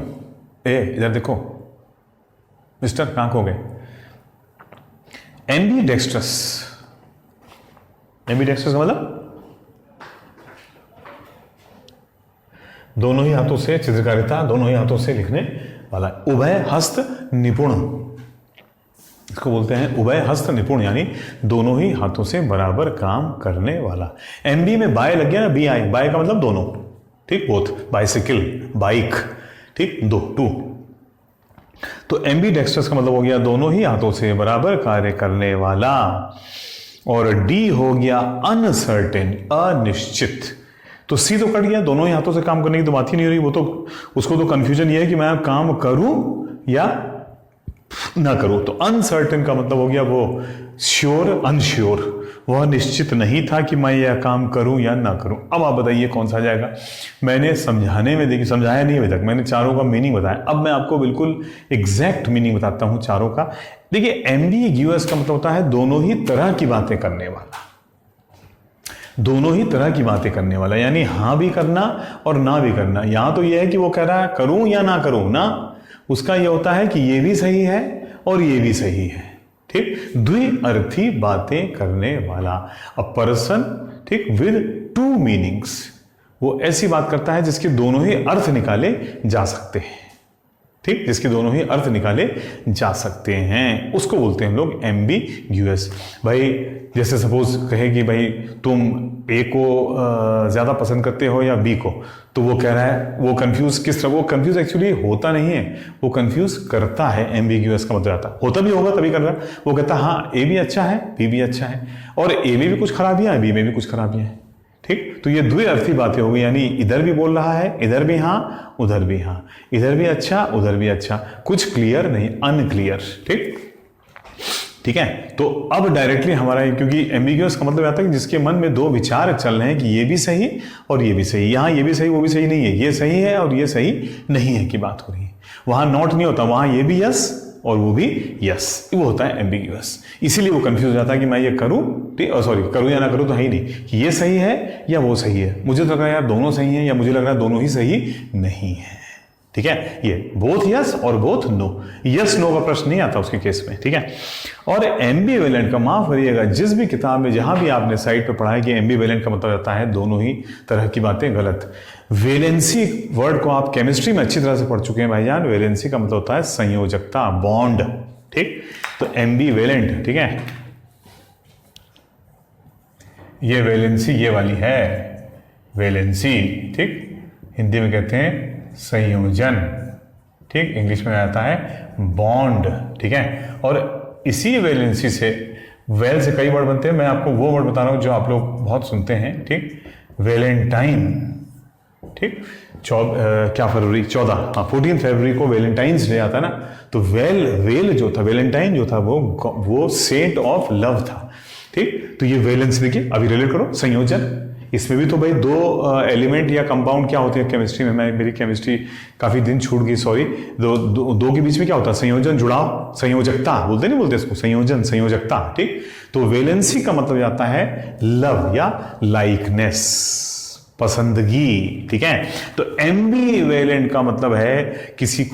इधर देखो मिस्टर, कहां खो गए? एम्बीडेक्स्ट्रस। एम्बीडेक्स्ट्रस का मतलब दोनों ही हाथों से चित्रकारिता, दोनों ही हाथों से लिखने वाला, उभय हस्त निपुण, इसको बोलते हैं उभय हस्त निपुण, यानी दोनों ही हाथों से बराबर काम करने वाला। एमबी में बाय लग गया ना, बी आई, बाय का मतलब दोनों, ठीक, बोथ, बाइसिकल, बाइक, ठीक, दो, टू। तो एम्बीडेक्स्ट्रस का मतलब हो गया दोनों ही हाथों से बराबर कार्य करने वाला। और डी हो गया अनसर्टेन, अनिश्चित। तो सी तो कट गया, दोनों ही हाथों से काम करने की तो बात ही नहीं हो रही, वो तो उसको तो कंफ्यूजन ये है कि मैं काम करूं या ना करूं। तो अनसर्टेन का मतलब हो गया वो श्योर, अनश्योर, वह निश्चित नहीं था कि मैं यह काम करूं या ना करूं। अब आप बताइए कौन सा आ जाएगा? मैंने समझाने में, देखिए समझाया नहीं अभी तक, मैंने चारों का मीनिंग बताया। अब मैं आपको बिल्कुल एग्जैक्ट मीनिंग बताता हूं चारों का। देखिए एम्बीग्यूअस का मतलब होता है दोनों ही तरह की बातें करने वाला, दोनों ही तरह की बातें करने वाला, यानी हाँ भी करना और ना भी करना। यहां तो यह है कि वो कह रहा है करूं या ना करूं, ना उसका यह होता है कि ये भी सही है और ये भी सही है, ठीक, द्विअर्थी बातें करने वाला। अ पर्सन, ठीक, विद टू मीनिंग्स, वो ऐसी बात करता है जिसके दोनों ही अर्थ निकाले जा सकते हैं, ठीक, जिसके दोनों ही अर्थ निकाले जा सकते हैं, उसको बोलते हैं हम लोग एम्बीग्यूअस। भाई जैसे सपोज कहे कि भाई तुम ए को ज़्यादा पसंद करते हो या बी को, तो वो कह रहा है, वो कंफ्यूज किस तरह, वो कंफ्यूज एक्चुअली होता नहीं है, वो कंफ्यूज करता है। एम्बीग्यूअस का मतलब आता, होता भी होगा तभी कर रहा है। वो कहता है हाँ ए भी अच्छा है, बी भी अच्छा है, और ए में भी कुछ खराबियां हैं, बी में भी कुछ खराबियां हैं, ठीक। तो ये द्विअर्थी बातें हो गई, यानी इधर भी बोल रहा है, इधर भी हाँ, उधर भी हाँ, इधर भी अच्छा, उधर भी अच्छा, कुछ क्लियर नहीं, अनक्लियर, ठीक, ठीक है। तो अब डायरेक्टली हमारा, क्योंकि एम्बिग्यूअस का मतलब आता है कि जिसके मन में दो विचार चल रहे हैं कि ये भी सही और ये भी सही, यहाँ ये भी सही वो भी सही नहीं है, ये सही है और ये सही नहीं है की बात हो रही है। वहां नॉट नहीं होता, वहां ये भी यस और वो भी यस, वो होता है एम्बिग्यूअस। इसीलिए वो कंफ्यूज हो जाता है कि मैं ये करूं, सॉरी करूं या ना करूं, तो है ही नहीं कि ये सही है या वो सही है। मुझे तो लग रहा है यार दोनों सही है, या मुझे लग रहा है दोनों ही सही नहीं है, ठीक है। ये बोथ यस और बोथ नो, यस नो का प्रश्न नहीं आता उसके केस में, ठीक है। और एम्बीवेलेंट का, माफ करिएगा, जिस भी किताब में जहां भी आपने साइड पे पढ़ा है कि एम्बीवेलेंट का मतलब आता है दोनों ही तरह की बातें, गलत। वेलेंसी वर्ड को आप केमिस्ट्री में अच्छी तरह से पढ़ चुके हैं भाईजान। वेलेंसी का मतलब होता है संयोजकता, बॉन्ड, ठीक। तो एम्बीवेलेंट, ठीक है, ये वेलेंसी ये वाली है वेलेंसी, ठीक, हिंदी में कहते हैं संयोजन, ठीक, इंग्लिश में आता है बॉन्ड, ठीक है। और इसी वेलेंसी से, वेल से कई वर्ड बनते हैं, मैं आपको वो वर्ड बता रहा हूं जो आप लोग बहुत सुनते हैं, ठीक, वेलेंटाइन, ठीक, क्या फरवरी 14, हाँ 14 फरवरी को वेलेंटाइंस डे आता है ना, तो वेल जो था, वेलेंटाइन जो था वो सेंट ऑफ लव था, ठीक। तो ये वेलेंस देखिए, अभी रिलेट करो, संयोजन, इसमें भी तो भाई दो एलिमेंट या कंपाउंड क्या होते हैं केमिस्ट्री में, मेरी केमिस्ट्री काफी दिन छूट गई, सॉरी। दो के बीच में क्या होता है? संयोजन, जुड़ाव, संयोजकता बोलते नहीं बोलते इसको, संयोजन, संयोजकता, ठीक। तो वेलेंसी का मतलब जाता है लव या लाइकनेस, पसंदगी, ठीक है। तो एम्बीवेलेंट का मतलब है किसी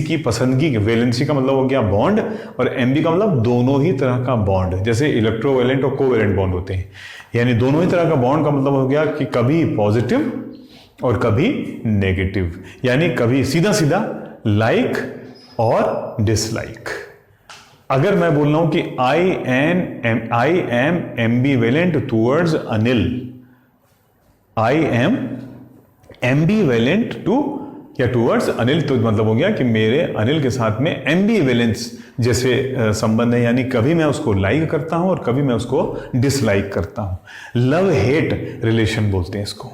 की पसंदगी। वेलेंसी का मतलब हो गया बॉन्ड, और एम्बी का मतलब दोनों ही तरह का बॉन्ड, जैसे इलेक्ट्रोवेलेंट और कोवेलेंट बॉन्ड होते हैं, यानी दोनों ही तरह का बॉन्ड का मतलब हो गया कि कभी पॉजिटिव और कभी नेगेटिव, यानी कभी सीधा सीधा लाइक और डिसलाइक। अगर मैं बोल रहा हूं कि I am ambivalent towards Anil, I am ambivalent to या टूवर्ड्स अनिल, तो मतलब हो गया कि मेरे अनिल के साथ में एम्बीवेलेंस जैसे संबंध है, यानी कभी मैं उसको लाइक करता हूं और कभी मैं उसको डिसलाइक करता हूं। लव हेट रिलेशन बोलते हैं इसको,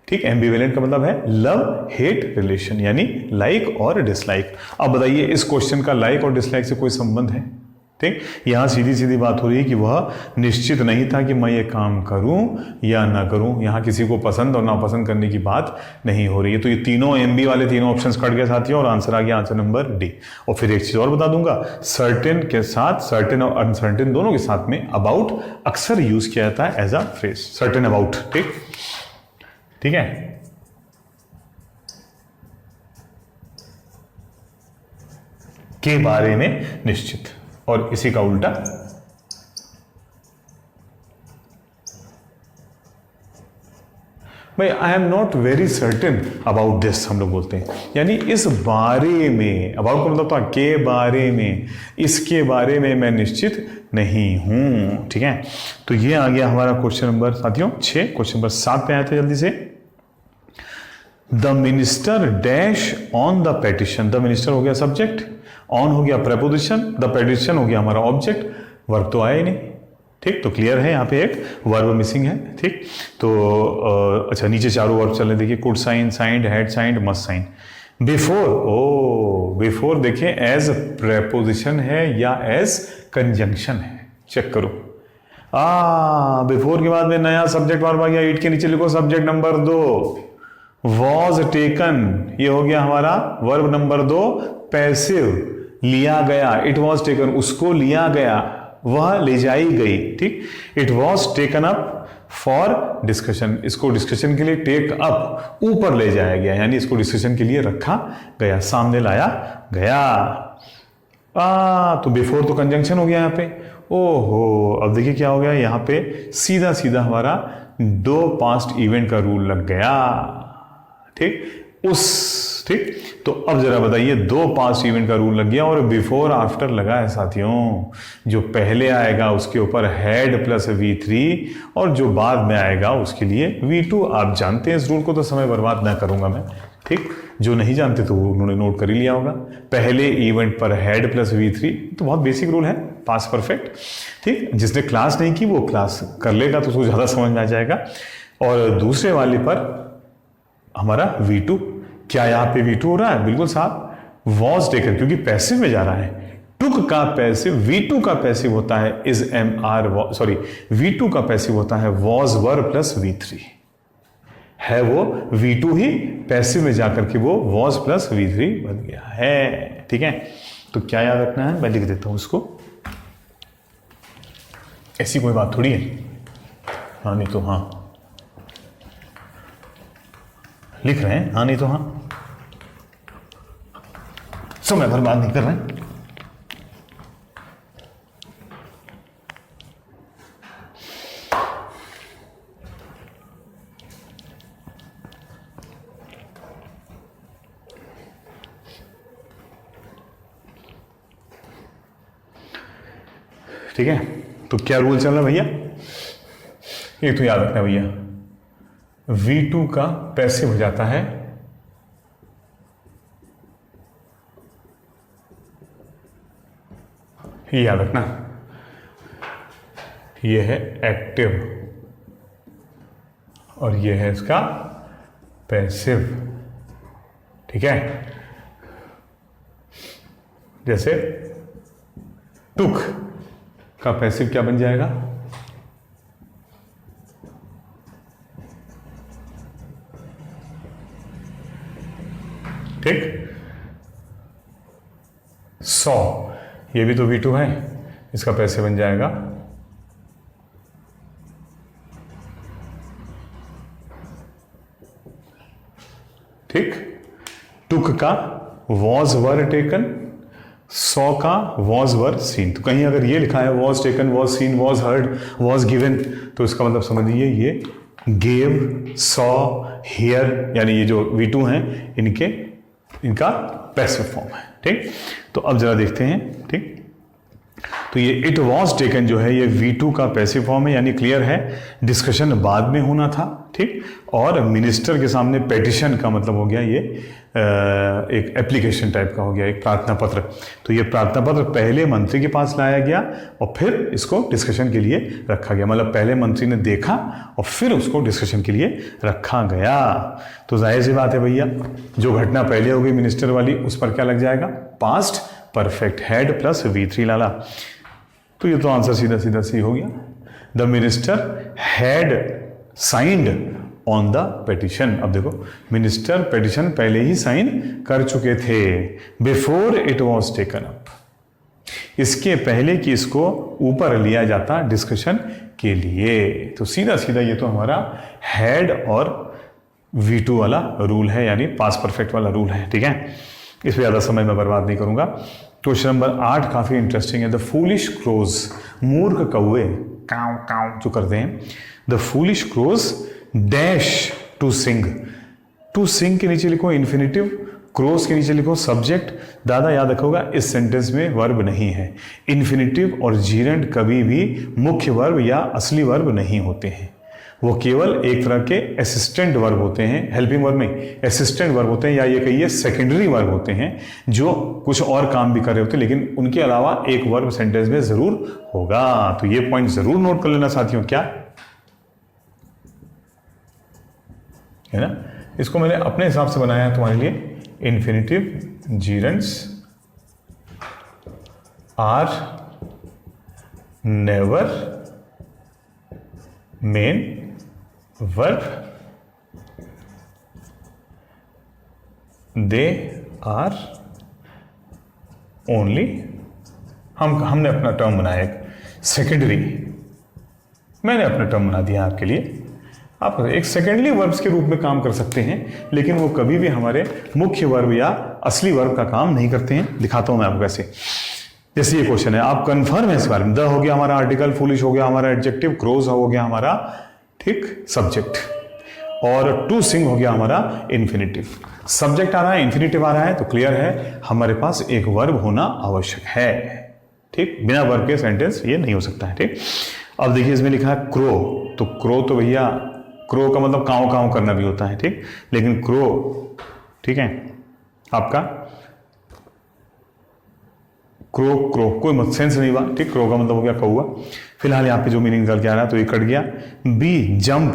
ठीक। एम्बीवेलेंट का मतलब है लव हेट रिलेशन, यानी लाइक और डिसलाइक। अब बताइए इस क्वेश्चन का लाइक और डिसलाइक से कोई संबंध है? ठीक, यहां सीधी सीधी बात हो रही है कि वह निश्चित नहीं था कि मैं ये काम करूं या ना करूं। यहां किसी को पसंद और नापसंद करने की बात नहीं हो रही है। तो ये तीनों एमबी वाले तीनों ऑप्शंस कट गए साथियों, और आंसर आ गया आंसर नंबर डी। और फिर एक चीज और बता दूंगा, सर्टेन के साथ, सर्टेन और अनसर्टेन दोनों के साथ में अबाउट अक्सर यूज किया जाता है as a phrase, certain about. ठीक, ठीक है। के बारे में निश्चित, और इसी का उल्टा भाई I am not very certain about this हम लोग बोलते हैं, यानी इस बारे में, अबाउट का मतलब था के बारे में, इसके बारे में मैं निश्चित नहीं हूं। ठीक है, तो ये आ गया हमारा क्वेश्चन नंबर साथियों 6। क्वेश्चन नंबर 7 पे आए थे जल्दी से। The minister dash on the petition, the minister हो गया सब्जेक्ट, ऑन हो गया प्रेपोजिशन, द पेटिशन हो गया हमारा ऑब्जेक्ट, वर्ब तो आया ही नहीं। ठीक, तो क्लियर है, यहाँ पे एक वर्ब मिसिंग है। ठीक, तो अच्छा नीचे चारों वर्ब चल रहे, देखिए could sign, signed, had signed, must sign. Before, ओ बिफोर देखिए एज प्रेपोजिशन है या एज कंजंक्शन है, चेक करो। बिफोर के बाद में नया सब्जेक्ट वर्ब आ गया, ईट के नीचे लिखो सब्जेक्ट नंबर 2 वॉज टेकन, ये हो गया हमारा वर्ब नंबर 2 पैसिव, लिया गया। इट वॉज टेकन, उसको लिया गया, वह ले जाई गई। ठीक, it was taken up for discussion, इसको डिस्कशन के लिए टेक अप ऊपर ले जाया गया, यानी इसको डिस्कशन के लिए रखा गया, सामने लाया गया। तो बिफोर तो कंजंक्शन हो गया यहाँ पे। ओहो, अब देखिए क्या हो गया यहाँ पे, सीधा सीधा हमारा 2 पास्ट इवेंट का रूल लग गया। ठीक, ठीक, तो अब जरा बताइए 2 पास्ट इवेंट का रूल लग गया और बिफोर आफ्टर लगा है साथियों। जो पहले आएगा उसके ऊपर हैड प्लस V3 और जो बाद में आएगा उसके लिए V2। आप जानते हैं इस रूल को, तो समय बर्बाद ना करूंगा मैं। ठीक, जो नहीं जानते तो उन्होंने नोट कर ही लिया होगा। पहले इवेंट पर हैड प्लस V3, तो बहुत बेसिक रूल है, पास्ट परफेक्ट। ठीक, जिसने क्लास नहीं की वो क्लास कर लेगा तो उसको ज्यादा समझ में आ जाएगा। और दूसरे वाले पर हमारा V2, क्या यहाँ पे V2 हो रहा है? बिल्कुल साहब, वॉज टेकन, क्योंकि पैसिव में जा रहा है। टुक का पैसिव, V2 का पैसिव होता है इज MR, सॉरी V2 का पैसिव होता है वॉज वर प्लस V3, है वो V2 ही, पैसिव में जाकर के वो वॉज प्लस V3 बन गया है। ठीक है, तो क्या याद रखना है, मैं लिख देता हूं उसको, ऐसी कोई बात थोड़ी है। हाँ नहीं तो हाँ लिख रहे हैं, हाँ नहीं तो हाँ, समय बर्बाद नहीं कर रहे हैं। ठीक है, तो क्या रूल चल रहा है भैया, एक तो याद रखना भैया, V2 का पैसिव हो जाता है ये याद रखना, ये है एक्टिव और ये है इसका पैसिव। ठीक है, जैसे टुक का पैसिव क्या बन जाएगा, ठीक, सौ, ये भी तो V2 है, इसका पैसे बन जाएगा ठीक। टुक का वॉज वर टेकन, सौ का वॉज वर सीन। तो कहीं अगर ये लिखा है was taken, was seen, was heard, was given, तो इसका मतलब समझिए ये गेव, सॉ, हियर, यानी ये जो V2 हैं इनका पैसिव फॉर्म है। ठीक, तो अब जरा देखते हैं। ठीक, तो ये इट वॉज टेकन जो है ये V2 का पैसिव फॉर्म है, यानी क्लियर है डिस्कशन बाद में होना था, ठीक। और मिनिस्टर के सामने पेटिशन का मतलब हो गया ये एक एप्लीकेशन टाइप का हो गया, एक प्रार्थना पत्र। तो ये प्रार्थना पत्र पहले मंत्री के पास लाया गया और फिर इसको डिस्कशन के लिए रखा गया, मतलब पहले मंत्री ने देखा और फिर उसको डिस्कशन के लिए रखा गया। तो जाहिर सी बात है भैया, जो घटना पहले हो गई मिनिस्टर वाली उस पर क्या लग जाएगा, past perfect, had plus V3 लाला। तो ये तो आंसर सीधा सीधा सी हो गया। The minister had signed on the petition. अब देखो मिनिस्टर पेटिशन पहले ही साइन कर चुके थे, before it was taken up, इसके पहले कि इसको ऊपर लिया जाता डिस्कशन के लिए। तो सीधा सीधा ये तो हमारा हैड और V2 वाला रूल है, यानी पास्ट परफेक्ट वाला रूल है, ठीक है। इस पर ज़्यादा समय मैं बर्बाद नहीं करूंगा। क्वेश्चन नंबर 8 काफ़ी इंटरेस्टिंग है। द फूलिश क्रोज, मूर्ख कौवे काव काव जो करते हैं, the foolish crows dash to sing. To sing के नीचे लिखो इन्फिनिटिव, क्रोज के नीचे लिखो सब्जेक्ट। दादा याद रखोगा इस सेंटेंस में वर्ब नहीं है। इन्फिनिटिव और जीरेंट कभी भी मुख्य वर्ब या असली वर्ब नहीं होते हैं, वो केवल एक तरह के असिस्टेंट वर्ब होते हैं, हेल्पिंग वर्ब में असिस्टेंट वर्ब होते हैं, या ये कहिए सेकेंडरी वर्ब होते हैं जो कुछ और काम भी कर रहे होते हैं, लेकिन उनके अलावा एक वर्ब सेंटेंस में जरूर होगा। तो ये पॉइंट जरूर नोट कर लेना साथियों, क्या है ना। इसको मैंने अपने हिसाब से बनाया है तुम्हारे लिए। Infinitive gerunds are never main verb, they are only, हमने अपना टर्म बनाया एक सेकेंडरी, मैंने अपना टर्म बना दिया आपके लिए। आप एक सेकेंडरी वर्ब्स के रूप में काम कर सकते हैं, लेकिन वो कभी भी हमारे मुख्य वर्ब या असली वर्ब का काम नहीं करते हैं। दिखाता हूं मैं आपको कैसे। जैसे ये क्वेश्चन है, आप कंफर्म है इस बारे में। द हो गया हमारा आर्टिकल, फूलिश हो गया हमारा एडजेक्टिव, क्रोज हो गया हमारा ठीक सब्जेक्ट, और टू सिंग हो गया हमारा इन्फिनिटिव। सब्जेक्ट आ रहा है, इन्फिनिटिव आ रहा है, तो क्लियर है हमारे पास एक वर्ब होना आवश्यक है, ठीक। बिना वर्ब के सेंटेंस ये नहीं हो सकता है, ठीक। अब देखिए इसमें लिखा है क्रो, तो क्रो तो भैया क्रो का मतलब काव काव करना भी होता है, ठीक। लेकिन क्रो, ठीक है, आपका क्रो क्रो कोई सेंस नहीं हुआ, ठीक। क्रो का मतलब हो गया कौवा। फिलहाल यहाँ पे जो मीनिंग निकल के आ रहा है तो ये कट गया। बी जंप,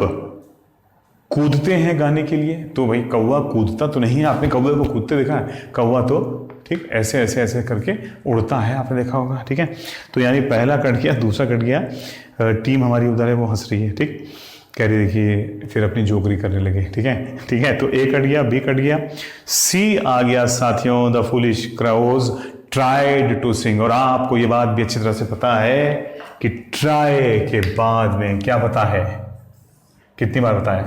कूदते हैं गाने के लिए, तो भाई कौवा कूदता तो नहीं है, आपने कौवे को कूदते देखा है? कौवा तो ठीक ऐसे ऐसे ऐसे करके उड़ता है, आपने देखा होगा, ठीक है। तो यानी पहला कट गया, दूसरा कट गया। टीम हमारी उधर है वो हंस रही है, ठीक, कह रही देखिए, फिर अपनी जोकरी करने लगे, ठीक है, ठीक है। तो ए कट गया, बी कट गया, सी आ गया साथियों, the foolish crows tried to sing. और आपको ये बात भी अच्छी तरह से पता है कि ट्राई के बाद में क्या पता है, कितनी बार बताया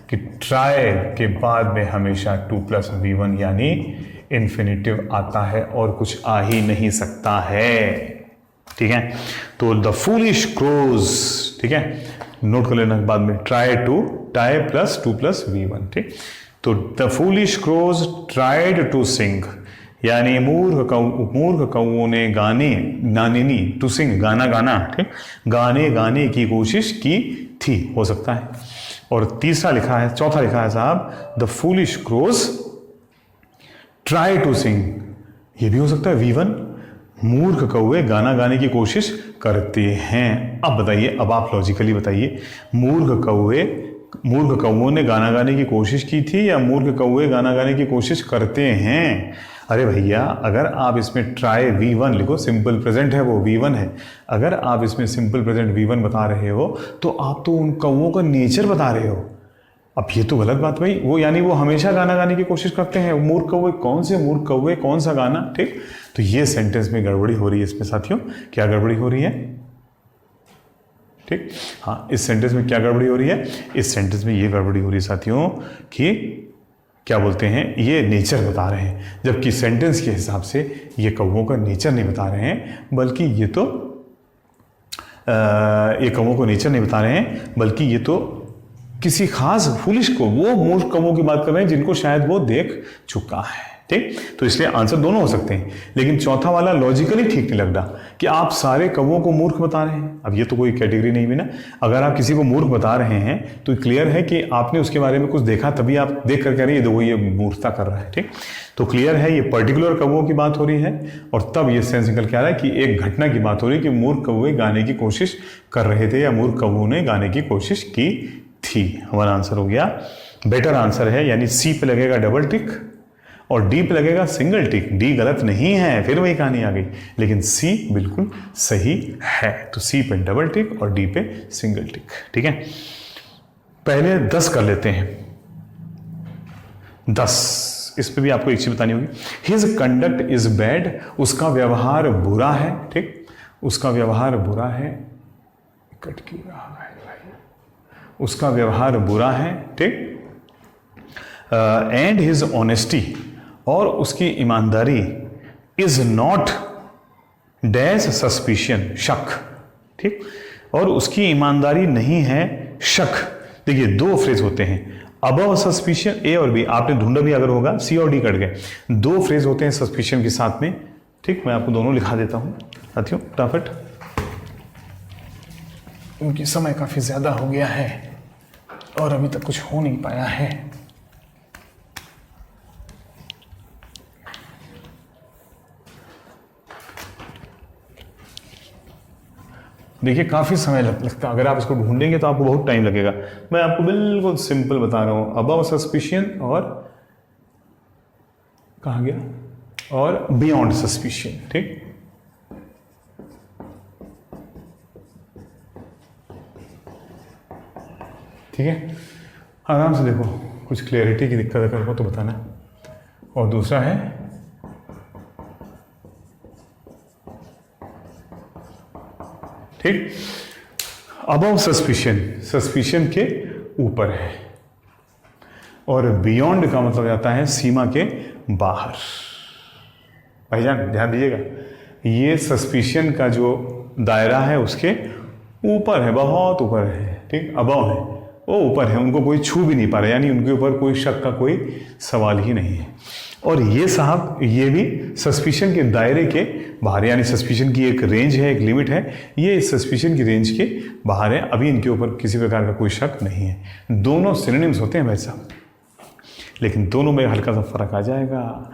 कि ट्राई के बाद में हमेशा 2+V1 यानी इन्फिनिटिव आता है और कुछ आ ही नहीं सकता है, ठीक है। तो द फूलिश क्रोज, ठीक है, नोट कर लेना बाद में, ट्राई प्लस 2+V1, ठीक। तो the foolish crows tried to sing, यानी मूर्ख कौओं ने टू सिंग गाना गाना, ठीक, गाने की कोशिश की थी, हो सकता है। और तीसरा लिखा है, चौथा लिखा है साहब, the foolish crows try to sing, ये भी हो सकता है V1, मूर्ख कौवे गाना गाने की कोशिश करते हैं। अब बताइए, अब आप लॉजिकली बताइए, मूर्ख कौओं ने गाना गाने की कोशिश की थी या मूर्ख कौवे गाना गाने की कोशिश करते हैं? अरे भैया, अगर आप इसमें ट्राई V1 लिखो, सिंपल प्रेजेंट है वो V1 है, अगर आप इसमें सिंपल प्रेजेंट V1 बता रहे हो तो आप तो उन कौओं का नेचर बता रहे हो। अब ये तो गलत बात भाई, वो यानी वो हमेशा गाना गाने की कोशिश करते हैं। मूर्ख कौवे, कौन से मूर्ख कौवे, कौन सा गाना, ठीक। तो ये सेंटेंस में गड़बड़ी हो रही है इसमें साथियों। क्या गड़बड़ी हो रही है, ठीक, हाँ, इस सेंटेंस में क्या गड़बड़ी हो रही है? इस सेंटेंस में ये गड़बड़ी हो रही है साथियों कि क्या बोलते हैं, ये नेचर बता रहे हैं, जबकि सेंटेंस के हिसाब से ये कौवों का नेचर नहीं बता रहे हैं, बल्कि ये तो ये कौवों को नेचर नहीं बता रहे हैं, बल्कि ये तो किसी खास फूलिश को, वो मूर्ख कौवों की बात कर रहे हैं जिनको शायद वो देख चुका है, ठीक। तो इसलिए आंसर दोनों हो सकते हैं, लेकिन चौथा वाला लॉजिकली ठीक नहीं लग रहा कि आप सारे कौवों को मूर्ख बता रहे हैं। अब ये तो कोई कैटेगरी नहीं हुई ना। अगर आप किसी को मूर्ख बता रहे हैं तो क्लियर है कि आपने उसके बारे में कुछ देखा, तभी आप देख कर कह रहे हैं देखो ये मूर्खता कर रहा है। ठीक, तो क्लियर है ये पर्टिकुलर कौवों की बात हो रही है, और तब ये सेंस निकल के आ रहा है कि एक घटना की बात हो रही है कि मूर्ख कौवे गाने की कोशिश कर रहे थे या मूर्ख कौवों ने गाने की कोशिश की थी। हमारा आंसर हो गया बेटर आंसर है, यानी सी पे लगेगा डबल टिक और डी पे लगेगा सिंगल टिक। डी गलत नहीं है, फिर वही कहानी आ गई, लेकिन सी बिल्कुल सही है। तो सी पे डबल टिक और डी पे सिंगल टिक। ठीक है, पहले 10 कर लेते हैं। 10, इस पे भी आपको एक चीज बतानी होगी। हिज कंडक्ट इज बैड, उसका व्यवहार बुरा है। ठीक, उसका व्यवहार बुरा है, कट की रहा है भाई, उसका व्यवहार बुरा है। ठीक, एंड हिज ऑनेस्टी, और उसकी ईमानदारी, इज नॉट डैश सस्पिशियन, शक। ठीक, और उसकी ईमानदारी नहीं है शक। देखिए 2 फ्रेज होते हैं, अबव सस्पिशियन, ए और बी आपने ढूंढा भी अगर होगा, सी और डी कट गए। 2 फ्रेज होते हैं सस्पिशियन के साथ में। ठीक, मैं आपको दोनों लिखा देता हूं साथियों फटाफट, क्योंकि समय काफी ज्यादा हो गया है और अभी तक कुछ हो नहीं पाया है। देखिए काफ़ी समय लगता है, अगर आप इसको ढूंढेंगे तो आपको बहुत टाइम लगेगा। मैं आपको बिल्कुल सिंपल बता रहा हूँ, अबव सस्पिशियन और कहाँ गया, और बियॉन्ड सस्पिशियन। ठीक, ठीक है, आराम से देखो, कुछ क्लियरिटी की दिक्कत अगर हो तो बताना। और दूसरा है ठीक, अबव सस्पिशियन, सस्पिशियन के ऊपर है, और बियॉन्ड का मतलब जाता है सीमा के बाहर। भाईजान ध्यान दीजिएगा, ये सस्पिशियन का जो दायरा है उसके ऊपर है, बहुत ऊपर है। ठीक, अबव है, वो ऊपर है, उनको कोई छू भी नहीं पा रहा, यानी उनके ऊपर कोई शक का कोई सवाल ही नहीं है। और ये साहब ये भी सस्पिशन के दायरे के बाहर, यानी सस्पिशन की एक रेंज है, एक लिमिट है, ये इस सस्पिशन की रेंज के बाहर है। अभी इनके ऊपर किसी प्रकार का कोई शक नहीं है। दोनों सिनोनिम्स होते हैं भाई साहब, लेकिन दोनों में हल्का सा फर्क आ जाएगा।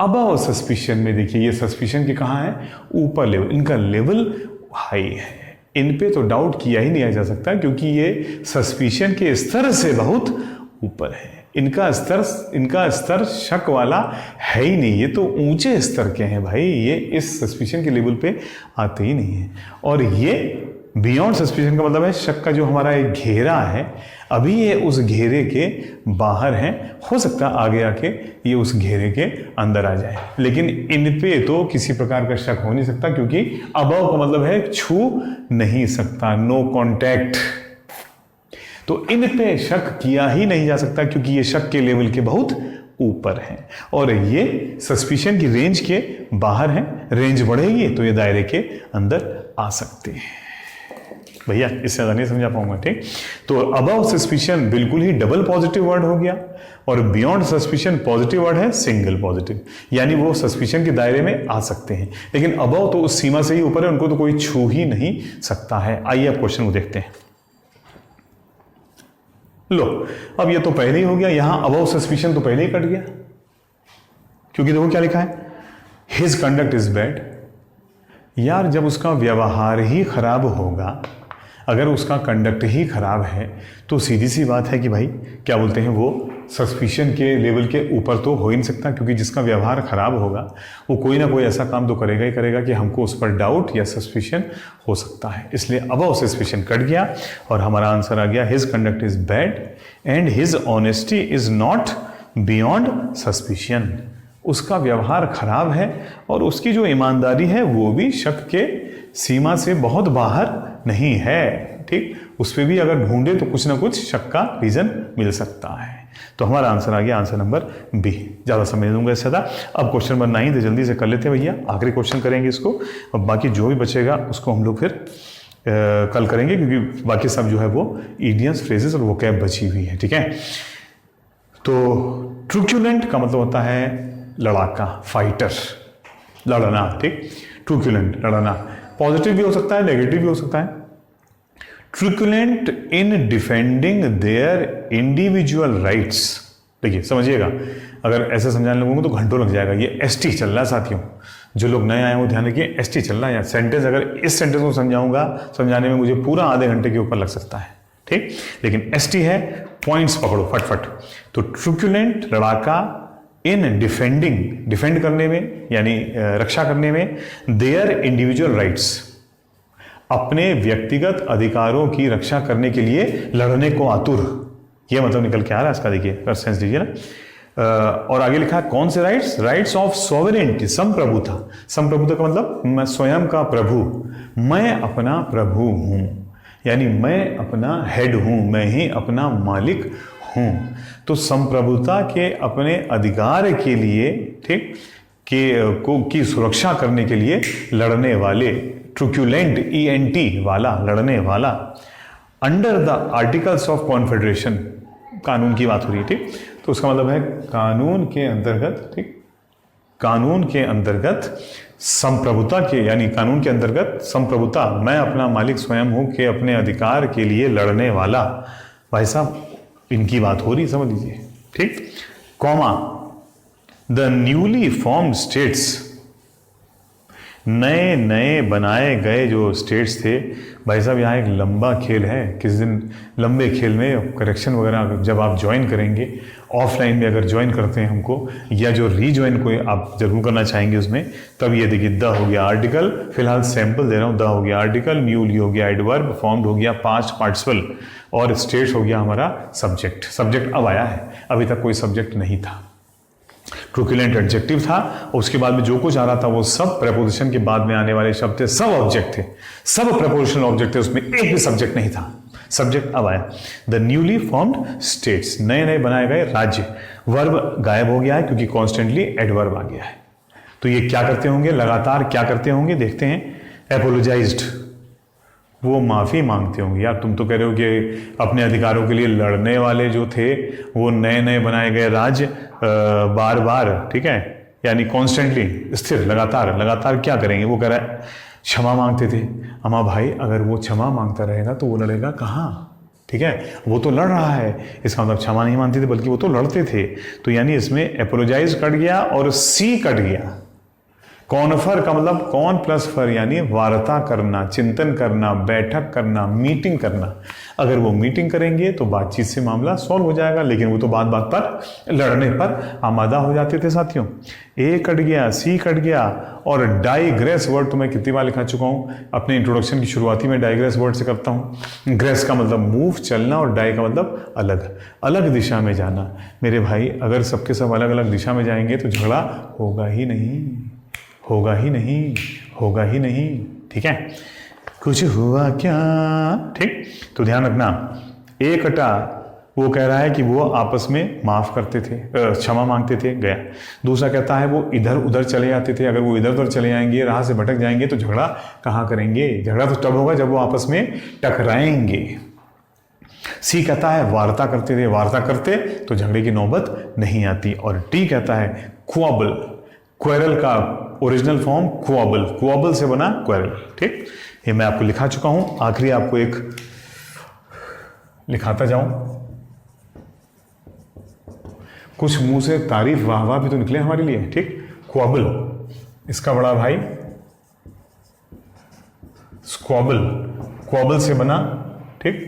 अबव सस्पिशन में देखिए, ये सस्पिशन के कहाँ है, ऊपर लेवल, इनका लेवल हाई है, इन पे तो डाउट किया ही नहीं जा सकता, क्योंकि ये सस्पिशन के स्तर से बहुत ऊपर है। इनका स्तर शक वाला है ही नहीं, ये तो ऊंचे स्तर के हैं भाई, ये इस सस्पिशन के लेवल पे आते ही नहीं है। और ये बियॉन्ड सस्पिशन का मतलब है शक का जो हमारा एक घेरा है, अभी ये उस घेरे के बाहर है, हो सकता है आगे आके ये उस घेरे के अंदर आ जाए, लेकिन इन पे तो किसी प्रकार का शक हो नहीं सकता, क्योंकि अबव का मतलब है छू नहीं सकता, नो कॉन्टैक्ट। तो इन पे शक किया ही नहीं जा सकता, क्योंकि ये शक के लेवल के बहुत ऊपर है, और ये सस्पिशन की रेंज के बाहर है। रेंज बढ़ेगी तो ये दायरे के अंदर आ सकते हैं। भैया इससे ज़्यादा नहीं समझा पाऊंगा। ठीक, तो अबव सस्पिशन बिल्कुल ही डबल पॉजिटिव वर्ड हो गया, और बियॉन्ड सस्पिशन पॉजिटिव वर्ड है, सिंगल पॉजिटिव, यानी वो सस्पिशन के दायरे में आ सकते हैं, लेकिन अबव तो उस सीमा से ही ऊपर है, उनको तो कोई छू ही नहीं सकता है। आइए अब क्वेश्चन को देखते हैं। लो, अब ये तो पहले ही हो गया, यहां अबव सस्पिशन तो पहले ही कट गया, क्योंकि देखो क्या लिखा है, हिज कंडक्ट इज बैड। यार जब उसका व्यवहार ही खराब होगा, अगर उसका कंडक्ट ही खराब है, तो सीधी सी बात है कि भाई क्या बोलते हैं, वो सस्पिशन के लेवल के ऊपर तो हो ही नहीं सकता, क्योंकि जिसका व्यवहार खराब होगा वो कोई ना कोई ऐसा काम तो करेगा ही करेगा कि हमको उस पर डाउट या सस्पिशन हो सकता है। इसलिए अबव सस्पिशन कट गया, और हमारा आंसर आ गया his conduct is bad and his honesty is not beyond suspicion. उसका व्यवहार खराब है, और उसकी जो ईमानदारी है वो भी शक के सीमा से बहुत बाहर नहीं है। ठीक, उस पर भी अगर ढूंढे तो कुछ ना कुछ शक का रीजन मिल सकता है। तो हमारा आंसर आ गया, आंसर नंबर बी। ज़्यादा समय नहीं दूंगा इससे ज़्यादा। अब क्वेश्चन नंबर 9 तो जल्दी से कर लेते हैं भैया, आखिरी क्वेश्चन करेंगे इसको, और बाकी जो भी बचेगा उसको हम लोग फिर कल करेंगे, क्योंकि बाकी सब जो है वो इडियम्स, फ्रेजेस और वोकैब बची हुई है। ठीक है, तो ट्रुक्युलेंट का मतलब होता है लड़ाका, फाइटर, लड़ना, ठीक। ट्रुकुलेंट, लड़ना, पॉजिटिव भी हो सकता है, नेगेटिव भी हो सकता है। ट्रुकुलेंट इन डिफेंडिंग देयर इंडिविजुअल राइट्स। देखिए समझिएगा, अगर ऐसे समझाने लोगों को तो घंटों लग जाएगा। ये एसटी चल रहा है साथियों, जो लोग नए आए हो ध्यान रखिए, एसटी चल रहा है। सेंटेंस, अगर इस सेंटेंस को समझाऊंगा, समझाने में मुझे पूरा आधे घंटे के ऊपर लग सकता है, ठीक। लेकिन एसटी है, पॉइंट्स पकड़ो फटफट। तो ट्रुकुलेंट, लड़ाका, इन डिफेंडिंग, डिफेंड करने में यानी रक्षा करने में, देयर इंडिविजुअल राइट्स, अपने व्यक्तिगत अधिकारों की रक्षा करने के लिए लड़ने को आतुर। ये मतलब निकल के आ रहा है इसका, देखिए कर सेंस दीजिए ना। और आगे लिखा है कौन से राइट्स? राइट्स ऑफ सॉवरेनिटी, संप्रभुता। संप्रभुता का मतलब मैं स्वयं का प्रभु, मैं अपना प्रभु हूं, यानी मैं अपना हेड हूं, मैं ही अपना मालिक हूं। तो संप्रभुता के अपने अधिकार के लिए, ठीक, की सुरक्षा करने के लिए लड़ने वाले, ट्रुकुलेंट, ENT वाला, लड़ने वाला। Under the articles of confederation, कानून की बात हो रही है, ठीक। तो उसका मतलब है कानून के अंतर्गत, ठीक, कानून के अंतर्गत संप्रभुता के, यानी कानून के अंतर्गत संप्रभुता, मैं अपना मालिक स्वयं हूं के अपने अधिकार के लिए लड़ने वाला। भाई साहब इनकी बात हो रही, समझ लीजिए, ठीक। Comma, the newly formed states, नए नए बनाए गए जो स्टेट्स थे। भाई साहब यहाँ एक लंबा खेल है, किस दिन लंबे खेल में करेक्शन वगैरह जब आप ज्वाइन करेंगे, ऑफलाइन में अगर ज्वाइन करते हैं हमको, या जो रीज्वाइन को आप जरूर करना चाहेंगे उसमें, तब ये देखिए द हो गया आर्टिकल, फिलहाल सैंपल दे रहा हूँ, द हो गया आर्टिकल, न्यूली हो गया एडवर्ब, फॉर्म्ड हो गया पास्ट पार्टिसिपल, और स्टेट्स हो गया हमारा सब्जेक्ट। सब्जेक्ट अब आया है, अभी तक कोई सब्जेक्ट नहीं था। ट्रुकुलेंट एडजेक्टिव था, उसके बाद में जो कुछ आ रहा था वो सब प्रेपोजिशन के बाद में आने वाले शब्द थे, सब ऑब्जेक्ट थे, सब प्रेपोजिशनल ऑब्जेक्ट थे, उसमें एक भी सब्जेक्ट नहीं था। सब्जेक्ट अब आया। द न्यूली फॉर्म्ड स्टेट्स, नए नए बनाए गए राज्य। वर्ब गायब हो गया है क्योंकि कॉन्स्टेंटली एडवर्ब आ गया है। तो ये क्या करते होंगे, लगातार क्या करते होंगे, देखते हैं। एपोलोजाइज्ड, वो माफ़ी मांगते होंगे। यार तुम तो कह रहे हो कि अपने अधिकारों के लिए लड़ने वाले जो थे वो नए नए बनाए गए राज्य बार बार, ठीक है, यानी कॉन्स्टेंटली, स्थिर, लगातार लगातार क्या करेंगे। वो कह रहा है क्षमा मांगते थे। अमा भाई अगर वो क्षमा मांगता रहेगा तो वो लड़ेगा कहाँ, ठीक है, वो तो लड़ रहा है, इसका मतलब क्षमा नहीं मानते थे बल्कि वो तो लड़ते थे। तो यानी इसमें एपोलोजाइज कट गया और सी कट गया। कॉन्फर का मतलब कॉन प्लस फर, यानी वार्ता करना, चिंतन करना, बैठक करना, मीटिंग करना। अगर वो मीटिंग करेंगे तो बातचीत से मामला सॉल्व हो जाएगा, लेकिन वो तो बात बात पर लड़ने पर आमादा हो जाते थे साथियों। ए कट गया, सी कट गया, और डाइग्रेस वर्ड तो मैं कितनी बार लिखा चुका हूँ अपने इंट्रोडक्शन की शुरुआती में, डाइग्रेस वर्ड से करता हूँ। ग्रेस का मतलब मूव, चलना, और डाई का मतलब अलग, अलग दिशा में जाना। मेरे भाई अगर सबके सब अलग अलग दिशा में जाएंगे तो झगड़ा होगा ही नहीं, होगा ही नहीं, होगा ही नहीं, ठीक है। कुछ हुआ क्या, ठीक। तो ध्यान रखना, ए कटा, वो कह रहा है कि वो आपस में माफ करते थे, क्षमा मांगते थे, गया। दूसरा कहता है वो इधर उधर चले जाते थे। अगर वो इधर उधर चले जाएंगे, राह से भटक जाएंगे तो झगड़ा कहाँ करेंगे। झगड़ा तो तब होगा जब वो आपस में टकराएंगे। सी कहता है वार्ता करते थे, वार्ता करते तो झगड़े की नौबत नहीं आती। और टी कहता है क्वाबल, क्वेरल का ओरिजिनल फॉर्म क्वाबल, क्वाबल से बना क्वेरल, ठीक। ये मैं आपको लिखा चुका हूं, आखिरी आपको एक लिखाता जाऊं। कुछ मुंह से तारीफ वाह वाह भी तो निकले हमारे लिए, ठीक। क्वाबल, इसका बड़ा भाई स्क्वाबल, क्वाबल से बना, ठीक,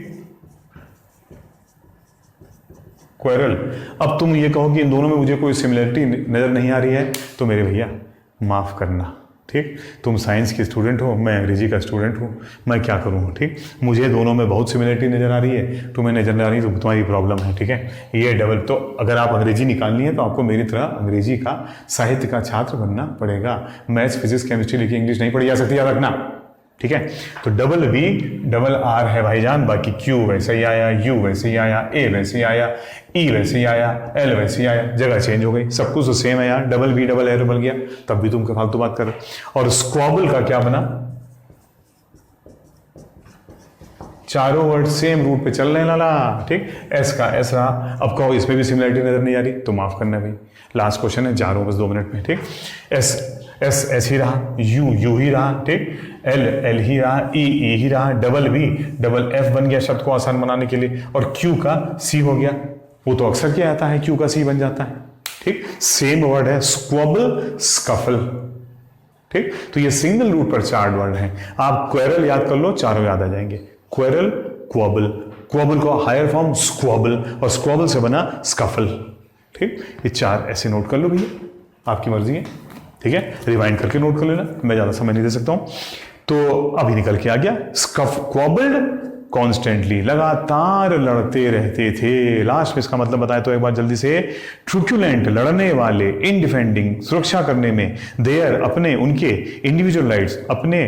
क्वेरल। अब तुम ये कहो कि इन दोनों में मुझे कोई सिमिलरिटी नजर नहीं आ रही है, तो मेरे भैया माफ करना, ठीक। तुम साइंस के स्टूडेंट हो, मैं अंग्रेजी का स्टूडेंट हूँ, मैं क्या करूँ, ठीक। मुझे दोनों में बहुत सिमिलरिटी नजर आ रही है, तुम्हें नजर नहीं आ रही तो तुम्हारी प्रॉब्लम है, ठीक है। ये डबल, तो अगर आप अंग्रेजी निकालनी है तो आपको मेरी तरह अंग्रेजी का साहित्य का छात्र बनना पड़ेगा। मैथ्स, फिजिक्स, केमिस्ट्री लिखी इंग्लिश नहीं पढ़ी जा सकती, याद रखना, ठीक है। तो डबल वी डबल आर है भाईजान, बाकी क्यू वैसे ही आया, यू वैसे ही आया, ए वैसे ही आया, ई वैसे ही आया, एल वैसे ही आया, जगह चेंज हो गई, सब कुछ तो सेम है यार। डबल वी डबल एर बन गया, तब भी तुम फालतू बात कर। और स्क्वाबल का क्या बना, चारों वर्ड सेम रूट पे चल रहे हैं लाला, ठीक। एस का एस रहा, अब कहो इसमें भी सिमिलरिटी नजर नहीं आ रही तो माफ करना भाई, लास्ट क्वेश्चन है, जा रहा हूं बस 2 मिनट में, ठीक। एस एस एस ही रहा, यू यू ही रहा, ठीक। एल एल ही रहा, ई ई ही रहा, डबल वी डबल एफ बन गया शब्द को आसान बनाने के लिए, और क्यू का सी हो गया। वो तो अक्सर क्या आता है, क्यू का सी बन जाता है, ठीक। सेम वर्ड है, स्क्वबल स्कफल, ठीक। तो ये सिंगल रूट पर 4 वर्ड हैं। आप क्वेरल याद कर लो, चारों याद आ जाएंगे। क्वेरल, क्वबल, क्वबल को हायर फॉर्म स्क्वबल, और स्क्वबल से बना स्कफल, ठीक। ये 4 ऐसे नोट कर लो भैया, आपकी मर्जी है, ठीक है। रिवाइंड करके नोट कर लेना, मैं ज्यादा समय नहीं दे सकता हूं। तो अभी निकल के आ गया, स्कफ क्वबल्ड कॉन्स्टेंटली, लगातार लड़ते रहते थे। लास्ट में इसका मतलब बताए तो एक बार जल्दी से, ट्रुक्यूलेंट लड़ने वाले, इन डिफेंडिंग सुरक्षा करने में, देयर अपने उनके, इंडिविजुअल राइट्स अपने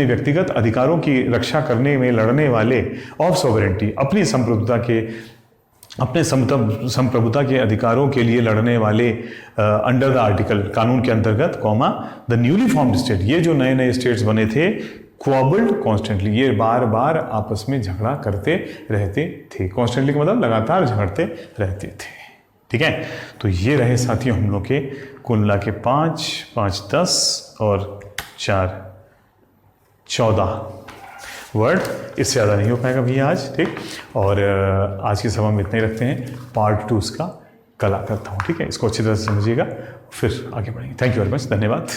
व्यक्तिगत अधिकारों की रक्षा करने में लड़ने वाले, ऑफ सॉवरेंटी अपनी संप्रभुता के अधिकारों के लिए लड़ने वाले, अंडर द आर्टिकल कानून के अंतर्गत, comma the newly formed state, ये जो नए नए स्टेट्स बने थे, क्वबल्ड कॉन्स्टेंटली, ये बार बार आपस में झगड़ा करते रहते थे। कॉन्स्टेंटली का मतलब लगातार झगड़ते रहते थे, ठीक है। तो ये रहे साथियों हम लोग के कुल मिला के 5 5 10 और 4 14 वर्ड। इससे ज़्यादा नहीं हो पाएगा भैया आज, ठीक। और आज की सभा में इतना ही रखते हैं। पार्ट 2 इसका कल करता हूँ, ठीक है। इसको अच्छी तरह से समझिएगा, फिर आगे बढ़ेंगे। थैंक यू वेरी मच, धन्यवाद।